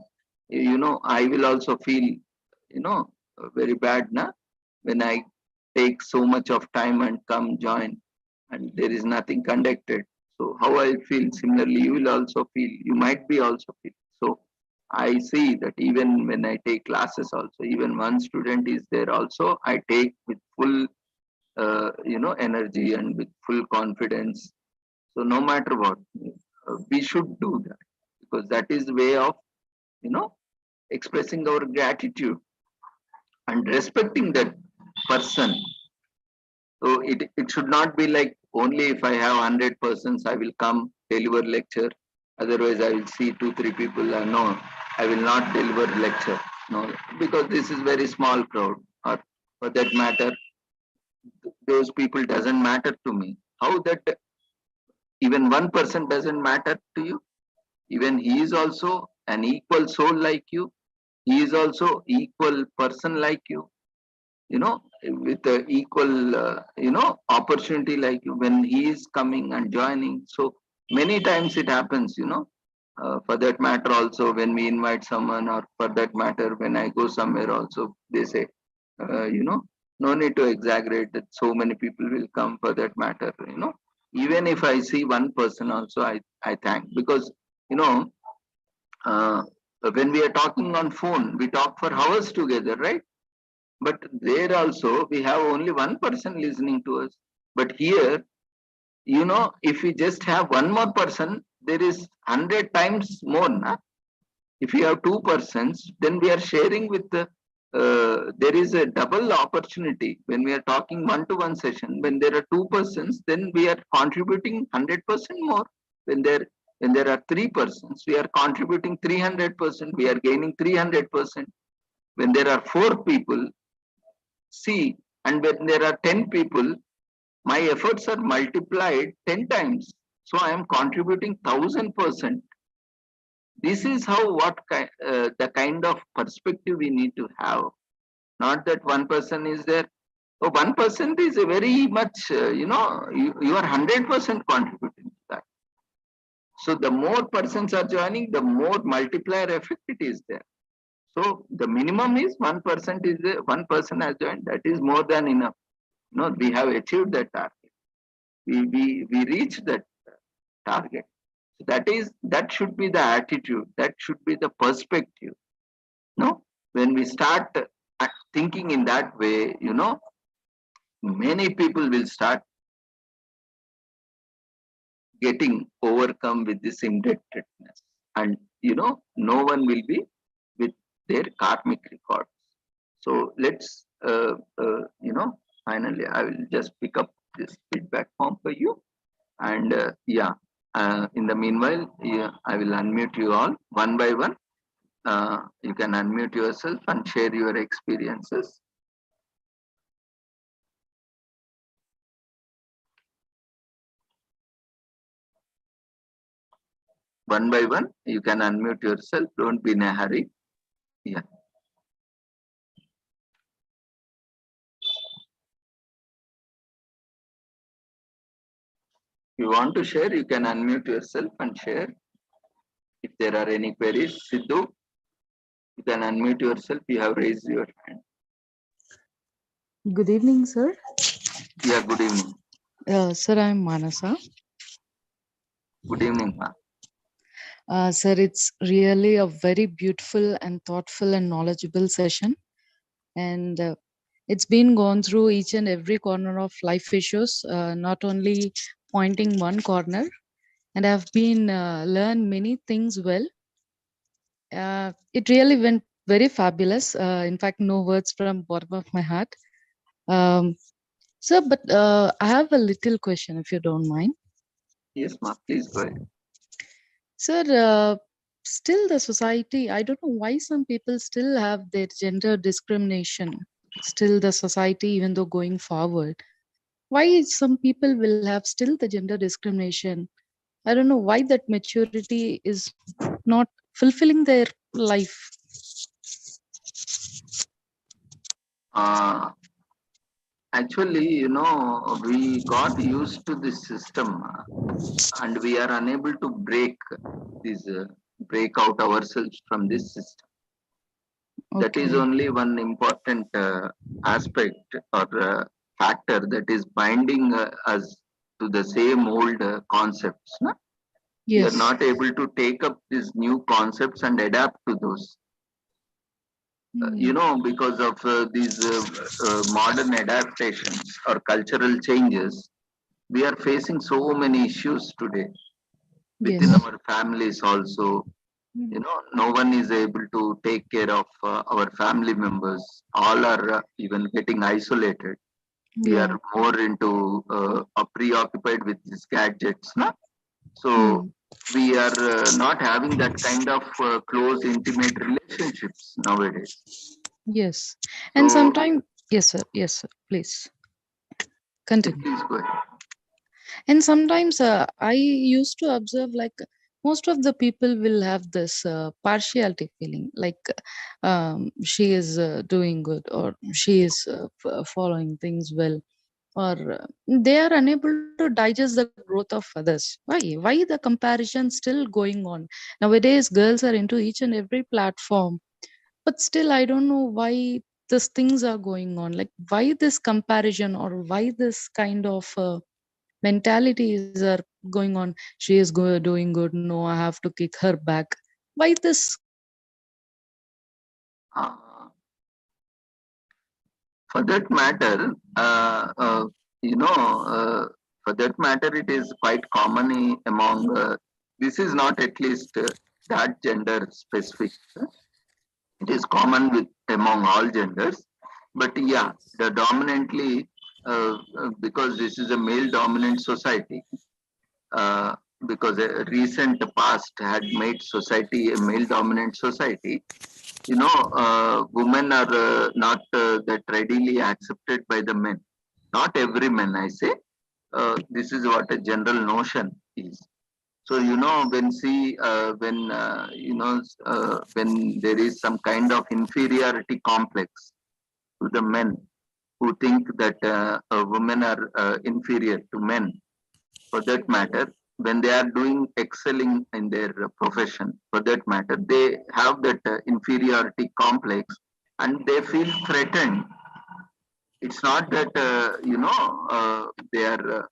I will also feel very bad na, when I take so much of time and come join and there is nothing conducted. So how I feel, similarly you will also feel, you might be also feel. So I see that even when I take classes also, even one student is there also, I take with full energy and with full confidence. So no matter what, we should do that, because that is way of you know expressing our gratitude and respecting that person. So it should not be like, only if I have 100 persons I will come deliver lecture. Otherwise I will see 2 3 people. No, I will not deliver lecture. No, because this is very small crowd. Or for that matter, those people doesn't matter to me. How that even one person doesn't matter to you? Even he is also an equal soul like you. He is also equal person like you. With the equal opportunity like you, when he is coming and joining. So many times it happens. For that matter also, when we invite someone, or for that matter when I go somewhere also, they say, no need to exaggerate that so many people will come. For that matter, even if I see one person also, I thank, because you know uh, when we are talking on phone, we talk for hours together, right? But there also we have only one person listening to us. But here, if we just have one more person, there is 100 times more. Na? If we have 2 persons, then we are sharing with there is a double opportunity. When we are talking one-to-one session, when there are 2 persons, then we are contributing 100% more. When there are 3 persons, we are contributing 300%. We are gaining 300%. When there are 4 people, see, and when there are 10 people, my efforts are multiplied 10 times. So I am contributing 1000%. This is how the kind of perspective we need to have. Not that one person is there. So 1% is a very much, you are 100% contributing to that. So the more persons are joining, the more multiplier effect it is there. So the minimum is 1% is there, 1 person has joined. That is more than enough. We have achieved that target. we reach that target. That should be the attitude, that should be the perspective. No, when we start thinking in that way, many people will start getting overcome with this indebtedness, and no one will be with their karmic records. So let's finally I will just pick up this feedback form for you, and in the meanwhile, I will unmute you all one by one. You can unmute yourself and share your experiences. One by one, you can unmute yourself. Don't be in a hurry. Yeah. If you want to share, you can unmute yourself and share. If there are any queries, Sidhu, you can unmute yourself. You have raised your hand. Good evening, sir. Yeah, good evening. Sir, I'm Manasa. Good evening, ma. Sir, it's really a very beautiful and thoughtful and knowledgeable session. And it's been gone through each and every corner of life issues, not only pointing one corner. And I've been learned many things well. It really went very fabulous. In fact, no words from bottom of my heart. Sir, but I have a little question, if you don't mind. Yes, ma. Please go ahead. Sir, still the society, I don't know why some people still have their gender discrimination. Still the society, even though going forward, why some people will have still the gender discrimination? I don't know why that maturity is not fulfilling their life. Actually, we got used to this system, and we are unable to break out ourselves from this system. That is Okay. only one important aspect or factor that is binding us to the same old concepts. No? We are Yes. not able to take up these new concepts and adapt to those. Because of these modern adaptations or cultural changes, we are facing so many issues today within Yes. our families also. No one is able to take care of our family members. All are even getting isolated. We Yeah. are more into preoccupied with these gadgets, no? So Hmm. we are not having that kind of close intimate relationships nowadays. Yes. And So sometimes, yes, sir. Yes, sir. Please continue. please go ahead. And sometimes I used to observe like most of the people will have this partiality feeling, like she is doing good, or she is following things well, or they are unable to digest the growth of others. Why the comparison still going on? Nowadays girls are into each and every platform, but still I don't know why these things are going on. Like why this comparison, or why this kind of mentalities are going on? She is doing good, no, I have to kick her back. Why this? Uh, for that matter, for that matter, it is quite common among. This is not at least that gender specific. It is common with among all genders, but yeah, the dominantly because this is a male dominant society. Uh, because a recent past had made society a male dominant society, women are not that readily accepted by the men. Not every man, I say. This is what a general notion is. So when there is some kind of inferiority complex to the men who think that women are inferior to men, for that matter, when they are doing excelling in their profession, for that matter, they have that inferiority complex and they feel threatened. It's not that they are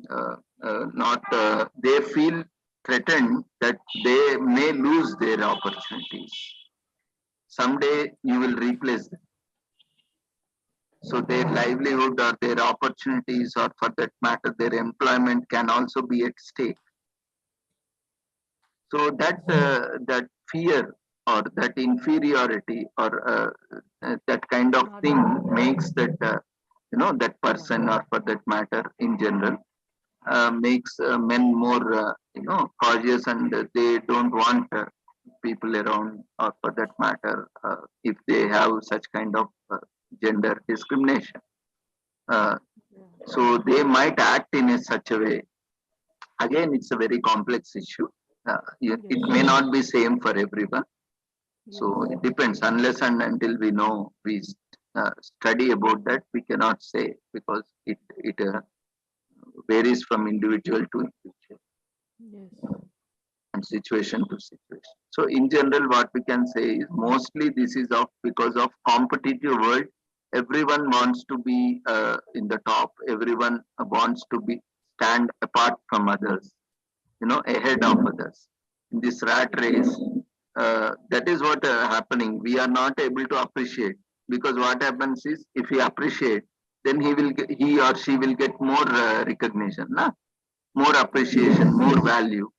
not they feel threatened that they may lose their opportunities. Someday you will replace them. So their livelihood or their opportunities, or for that matter, their employment can also be at stake. So that fear or that inferiority or that kind of thing makes that that person, or for that matter in general, makes men more cautious, and they don't want people around, or for that matter if they have such kind of gender discrimination. Uh, so they might act in a such a way. Again, it's a very complex issue. It may not be same for everyone. So it depends. Unless and until we know, we study about that, we cannot say, because it varies from individual to individual and situation to situation. So in general, what we can say is mostly this is of because of competitive world. Everyone wants to be in the top. Everyone wants to be stand apart from others, ahead of others. In this rat race, that is what happening. We are not able to appreciate, because what happens is, if he appreciate, then he or she will get more recognition, more appreciation, more value.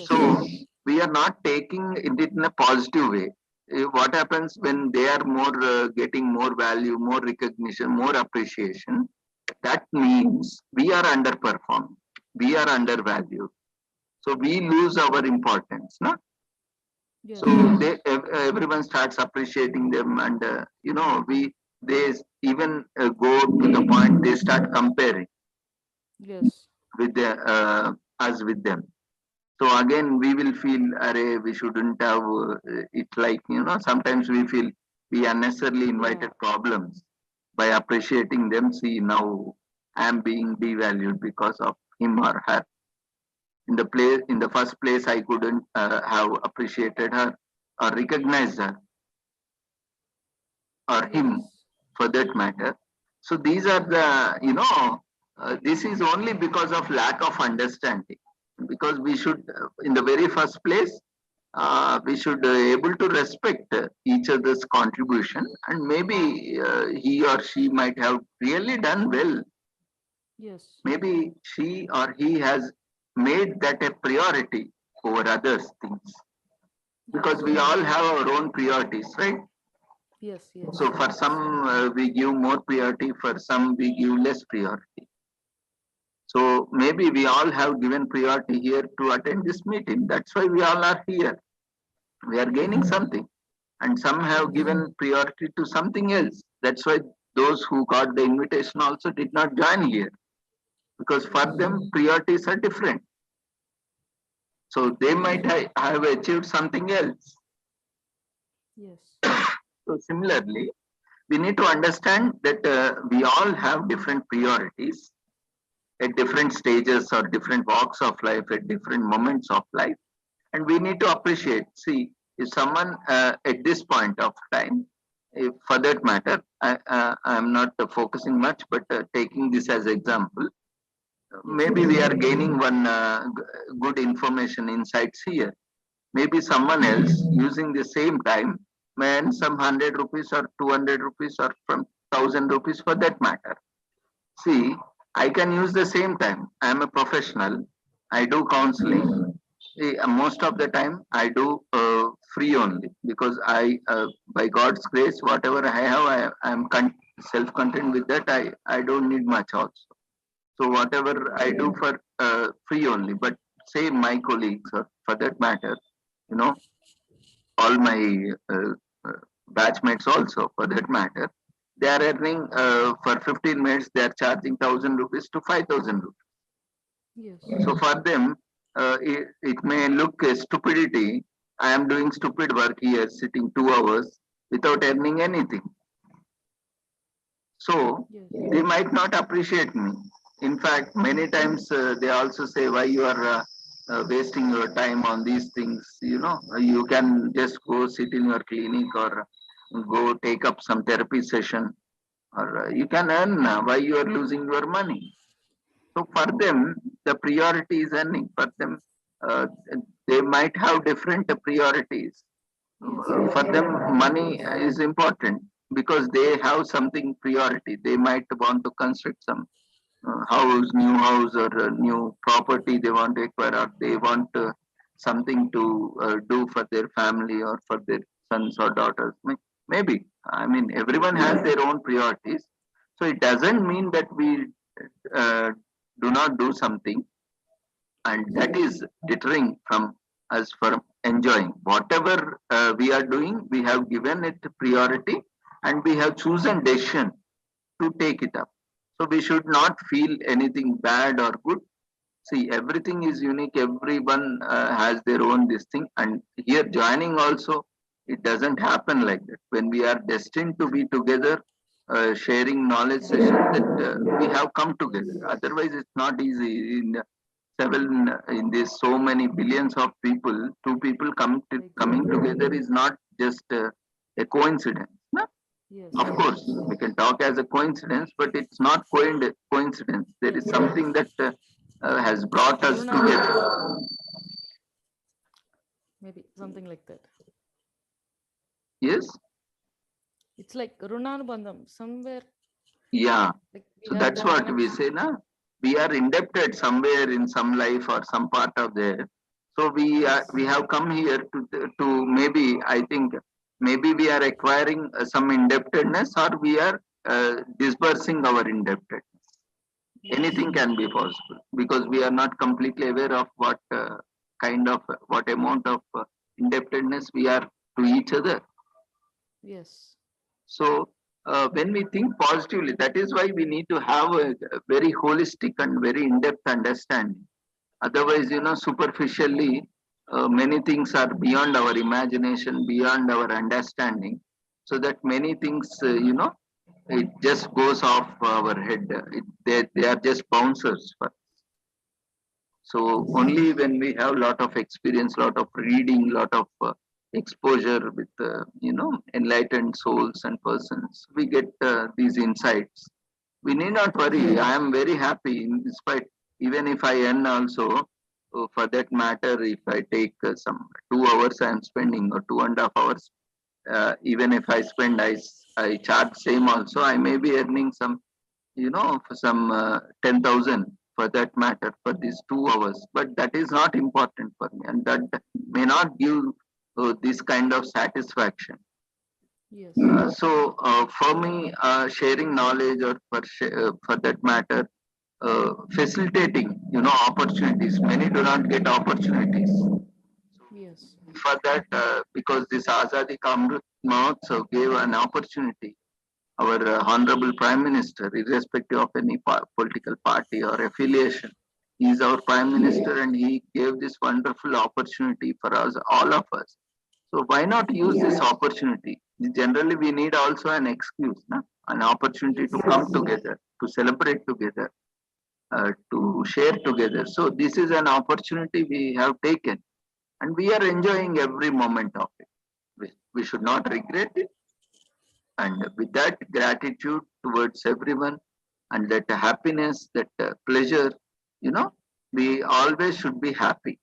So we are not taking it in a positive way. What happens when they are more getting more value, more recognition, more appreciation? That means we are underperforming, we are undervalued. So we lose our importance, no? So everyone starts appreciating them, and they even go to the point they start comparing with us with them. So again, we will feel, array, we shouldn't have it, like, sometimes we feel we unnecessarily invited problems by appreciating them. See, now I am being devalued because of him or her. In the first place, I couldn't have appreciated her or recognized her or him, for that matter. So these are the, this is only because of lack of understanding. Because we should, in the very first place, we should able to respect each other's contribution, and maybe he or she might have really done well. Maybe she or he has made that a priority over others things, because we all have our own priorities, right? So for some we give more priority, for some we give less priority. So maybe we all have given priority here to attend this meeting. That's why we all are here. We are gaining something. And some have given priority to something else. That's why those who got the invitation also did not join here, because for them priorities are different. So they might have achieved something else. So similarly, we need to understand that we all have different priorities at different stages or different walks of life, at different moments of life. And we need to appreciate, see, if someone at this point of time, if for that matter, I'm not focusing much, but taking this as example, maybe we are gaining one good information insights here. Maybe someone else using the same time may earn some 100 rupees or 200 rupees or from 1000 rupees, for that matter. See, I can use the same time. I am a professional. I do counseling. Most of the time I do free only, because by God's grace, whatever I have, I am self-content with that. I don't need much also. So whatever I do for free only. But say my colleagues, or for that matter, all my batchmates also, for that matter, they are earning for 15 minutes, they are charging 1000 rupees to 5000 rupees. So for them, it may look a stupidity. I am doing stupid work here, sitting 2 hours without earning anything. So they might not appreciate me. In fact, many times they also say, why you are wasting your time on these things. You can just go sit in your clinic, or go take up some therapy session, or you can earn. Why you are losing your money? So for them, the priority is earning. For them, uh, they might have different priorities. For them, money is important because they have something priority. They might want to construct some new house or a new property they want to acquire, or they want something to do for their family or for their sons or daughters. Maybe. I mean, everyone has their own priorities. So it doesn't mean that we uh, do not do something, and that is deterring from us from enjoying whatever we are doing. We have given it priority, and we have chosen decision to take it up. So we should not feel anything bad or good. See, everything is unique. Everyone has their own this thing, and here joining also, it doesn't happen like that. When we are destined to be together, sharing knowledge session, that we have come together. Otherwise, it's not easy. In this so many billions of people, two people coming together is not just a coincidence. No? Yes. Of course, we can talk as a coincidence, but it's not coincidence. There is something that has brought us together. Maybe something like that. Yes, It's like Runanubandham, somewhere yeah. like we So have that's one what we connection. say, na. We are indebted somewhere in some life or some part of there. So we have come here to maybe, I think maybe we are acquiring some indebtedness, or we are disbursing our indebtedness. Anything can be possible because we are not completely aware of what what amount of indebtedness we are to each other. Yes. So when we think positively, that is why we need to have a very holistic and very in-depth understanding. Otherwise, superficially, many things are beyond our imagination, beyond our understanding. So that many things, it just goes off our head. They are just bouncers. So only when we have a lot of experience, lot of reading, lot of exposure with enlightened souls and persons, we get these insights. We need not worry. I am very happy in spite, even if I earn also. For that matter, if I take some 2 hours I am spending, or 2.5 hours, even if I spend, I charge same also. I may be earning some, for some 10,000 for that matter for these 2 hours, but that is not important for me, and that may not give this kind of satisfaction. Yes. So for me, sharing knowledge, or for that matter, facilitating, opportunities. Many do not get opportunities. Yes. For that, because this Azadi Ka Amrit Mahotsav gave an opportunity. Our Honorable Prime Minister, irrespective of any political party or affiliation, he is our Prime Minister, and he gave this wonderful opportunity for us, all of us. So why not use this opportunity? Generally, we need also an excuse, na? An opportunity to come together, to celebrate together, to share together. So this is an opportunity we have taken, and we are enjoying every moment of it. We should not regret it. And with that gratitude towards everyone, and that happiness, that pleasure, we always should be happy.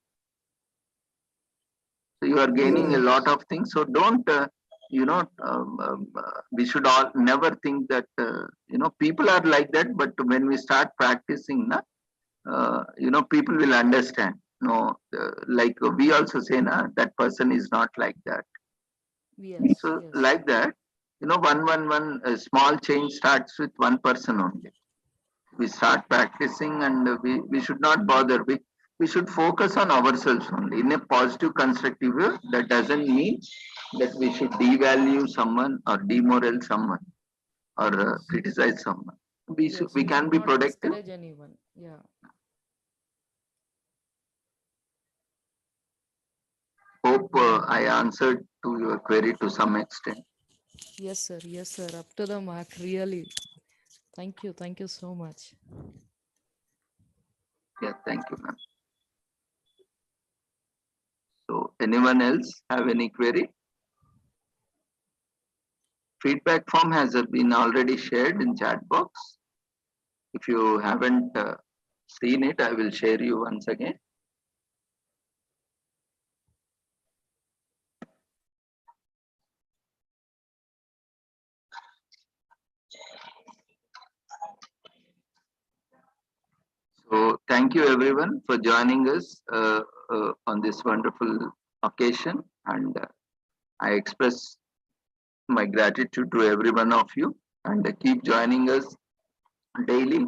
So you are gaining a lot of things. So don't, we should all never think that, people are like that. But when we start practicing, people will understand. No, like we also say, that person is not like that. Yes. So Yes. like that, one small change starts with one person only. We start practicing, and we should not bother. We should focus on ourselves only in a positive, constructive way. That doesn't mean that we should devalue someone or demoral someone or Yes. criticize someone. Yes. We We can should be not productive. discourage anyone. Yeah. Hope I answered to your query to some extent. Yes, sir. Yes, sir. Up to the mark. Really. Thank you. Thank you so much. Yeah, thank you, ma'am. So anyone else have any query? Feedback form has been already shared in chat box. If you haven't seen it, I will share you once again. So thank you everyone for joining us on this wonderful occasion, and I express my gratitude to every one of you, and keep joining us daily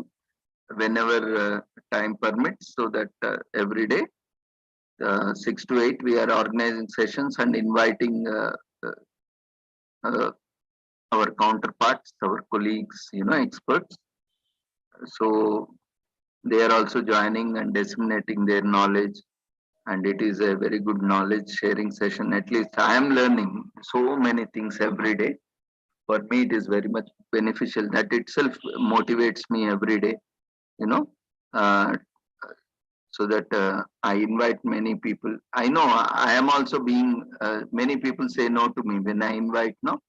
whenever time permits, so that every day 6 to 8 we are organizing sessions and inviting uh, our counterparts, our colleagues, experts. So they are also joining and disseminating their knowledge, and it is a very good knowledge sharing session. At least I am learning so many things every day. For me it is very much beneficial. That itself motivates me every day, you know uh, so that I invite many people. I know I am also being many people say no to me when I invite. No,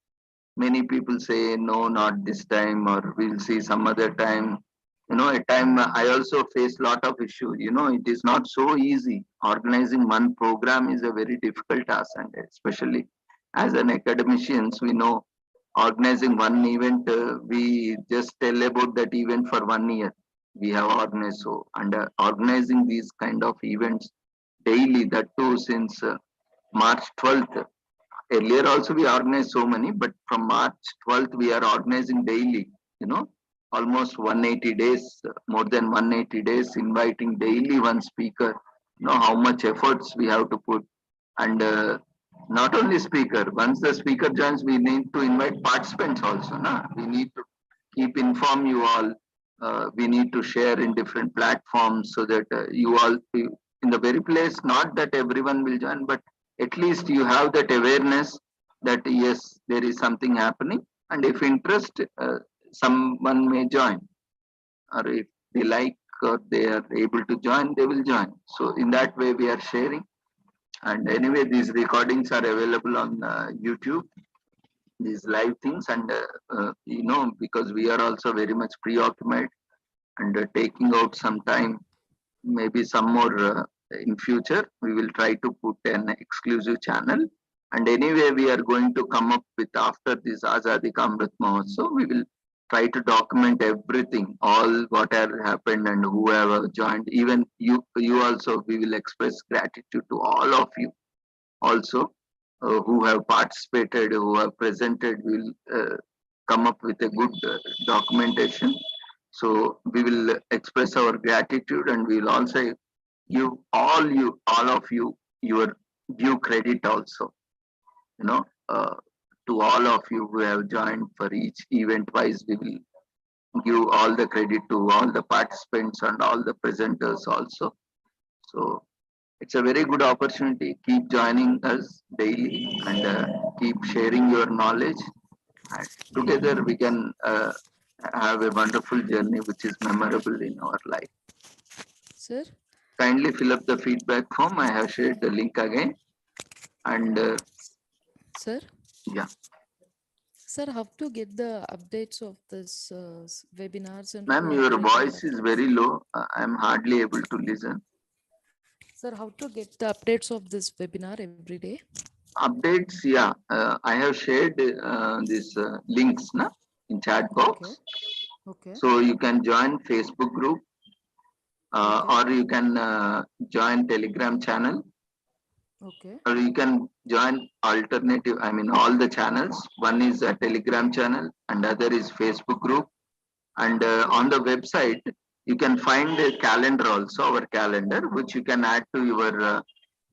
many people say no, not this time, or we'll see some other time. At time I also face lot of issue. It is not so easy. Organizing one program is a very difficult task, and especially as an academicians, we know organizing one event, we just tell about that event for 1 year. We have organized. So, and organizing these kind of events daily, that too since March 12th. Earlier also we organized so many, but from March 12th we are organizing daily, you know, almost 180 days, more than 180 days, inviting daily one speaker. How much efforts we have to put. And not only speaker, once the speaker joins, we need to invite participants also. We need to keep inform you all. We need to share in different platforms, so that you all in the very place, not that everyone will join, but at least you have that awareness that yes, there is something happening, and if interest, someone may join, or if they like or they are able to join, they will join. So in that way we are sharing. And anyway, these recordings are available on YouTube, these live things. And because we are also very much preoccupied, and taking out some time, maybe some more in future, we will try to put an exclusive channel. And anyway, we are going to come up with, after this Azadi Ka Amrit Mahotsav, we will try to document everything, all what have happened and who have joined. Even you also, we will express gratitude to all of you also, who have participated, who have presented. We will come up with a good documentation. So we will express our gratitude, and we will also give all of you, your due credit also, you know, uh, to all of you who have joined for each event wise. We will give all the credit to all the participants and all the presenters also. So it's a very good opportunity. Keep joining us daily, and keep sharing your knowledge. And together we can have a wonderful journey which is memorable in our life. Sir? Kindly fill up the feedback form. I have shared the link again. And Sir? yeah. Sir, how to get the updates of this webinars? And Ma'am, your voice is very low. I am hardly able to listen. Sir, how to get the updates of this webinar every day? Updates, yeah. I have shared these links in chat box. Okay. So you can join Facebook group, or you can join Telegram channel, Okay. or you can join alternative, I mean all the channels. One is a Telegram channel, and other is Facebook group. And on the website, you can find a calendar also, our calendar, which you can add to your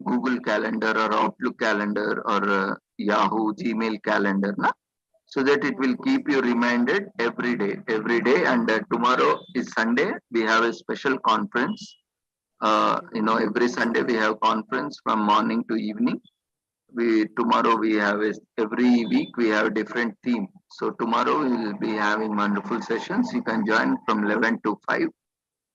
Google Calendar or Outlook Calendar or Yahoo Gmail Calendar, so that it will keep you reminded every day. And tomorrow is Sunday. We have a special conference. Every Sunday we have conference from morning to evening. Tomorrow we have every week we have different theme. So tomorrow we will be having wonderful sessions. You can join from 11 to 5.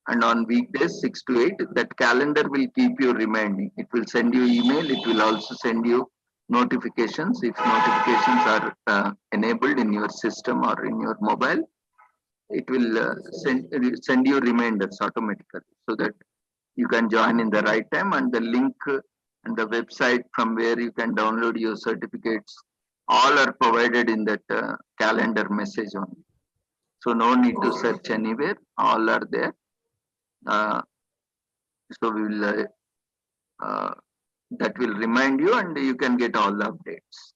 And on weekdays 6 to 8, that calendar will keep you reminding. It will send you email. It will also send you notifications. If notifications are enabled in your system or in your mobile, it will send you reminders automatically so that you can join in the right time, and the link and the website from where you can download your certificates all are provided in that calendar message only. So no need to search anywhere, all are there. So we will that will remind you and you can get all the updates.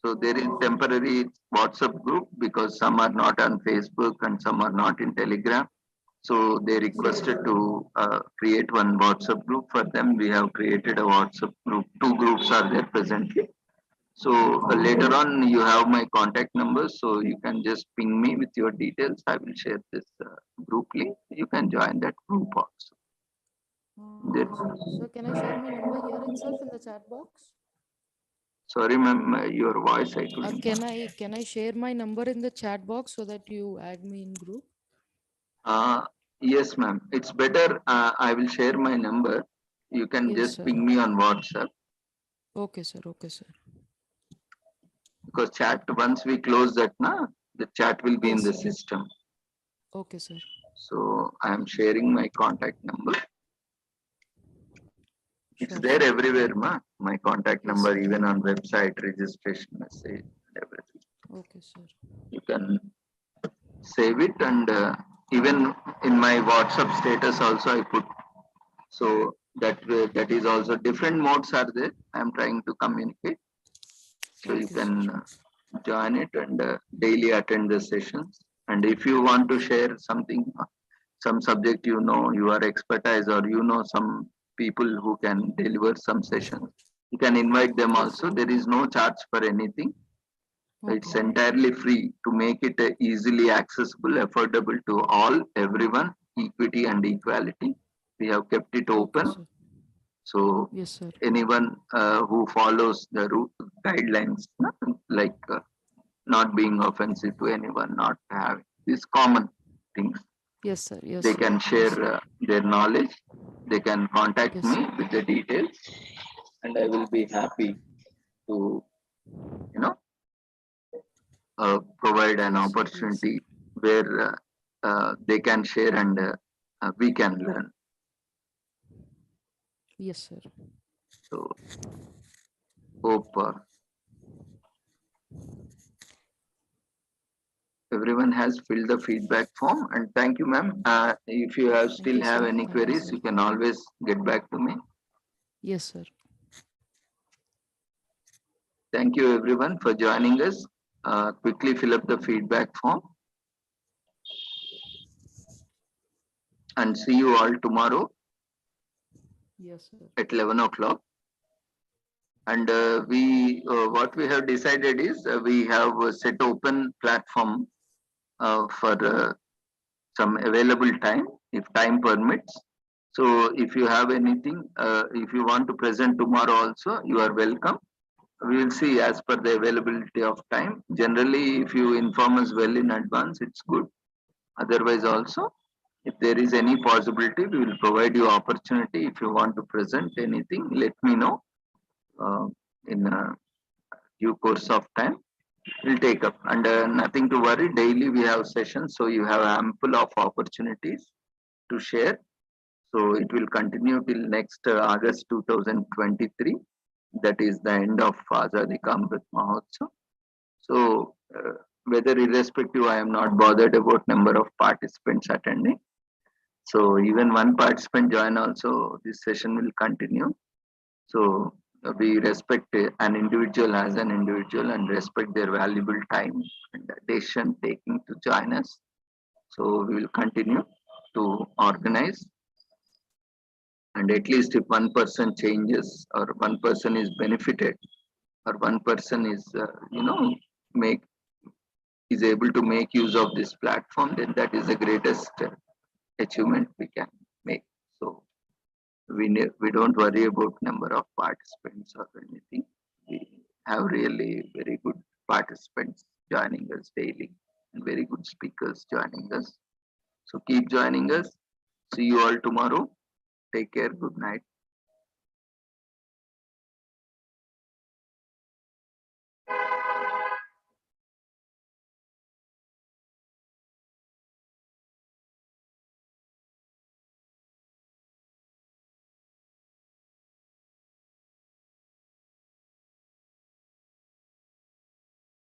So there is temporary WhatsApp group because some are not on Facebook and some are not in Telegram. So they requested to create one WhatsApp group for them. We have created a WhatsApp group. 2 groups are there presently. So later on you have my contact number. So you can just ping me with your details. I will share this group link. You can join that group also. There. So can I share my number here itself in the chat box? Sorry, ma'am, your voice I couldn't. Can I share my number in the chat box so that you add me in group? Yes, ma'am. It's better. I will share my number. You can Yes, just sir. ping me on WhatsApp Okay, sir. Okay, sir. because chat once we close that, na, the chat will be in Yes, the sir. system. Okay, sir. So I am sharing my contact number. It's Sure, there sir. everywhere, ma. My contact Yes, number, sir. even on website, registration message, everything. Okay, sir. You can save it, and even in my WhatsApp status also I put. So that is also different modes are there. I am trying to communicate. So you Okay, can sir. join it and daily attend the sessions. And if you want to share something, some subject you are expertise, or some people who can deliver some sessions, you can invite them Yes, also. sir. There is no charge for anything. It's Okay. entirely free to make it easily accessible, affordable to all, everyone, equity and equality. We have kept it Okay, open. sir. So Yes, sir. anyone who follows the route guidelines, like not being offensive to anyone, not having these common things, Yes, sir. Yes, they sir. can Yes, share sir. their knowledge. They can contact Yes, me sir. with the details, and I will be happy to, you know, provide an Yes, sir. Yes, sir. opportunity where they can share and we can learn. Yes, sir. So hope everyone has filled the feedback form, and thank you, ma'am. If you have Thank still you, have sir. any Thank you, queries, sir. you can always get back to me. Yes, sir. Thank you everyone for joining us. Quickly fill up the feedback form and see you all tomorrow Yes, sir. at 11 o'clock. And what we have decided is we have set open platform for some available time if time permits. So if you have anything, if you want to present tomorrow also, you are welcome. We will see as per the availability of time. Generally, if you inform us well in advance, it's good. Otherwise also, if there is any possibility, we will provide you opportunity. If you want to present anything, let me know uh, in due course of time. We'll take up, and nothing to worry. Daily we have sessions, so you have ample of opportunities to share. So it will continue till next August 2023. That is the end of Azadi Ka Amrit Mahotsav. So whether irrespective, I am not bothered about number of participants attending. So even one participant join also, this session will continue. So we respect an individual as an individual and respect their valuable time and decision taking to join us. So we will continue to organize, and at least if one person changes or one person is benefited or one person is make is able to make use of this platform, then that is the greatest achievement we can make. So we don't worry about number of participants or anything. We have really very good participants joining us daily and very good speakers joining us. So keep joining us. See you all tomorrow. Take care. Good night.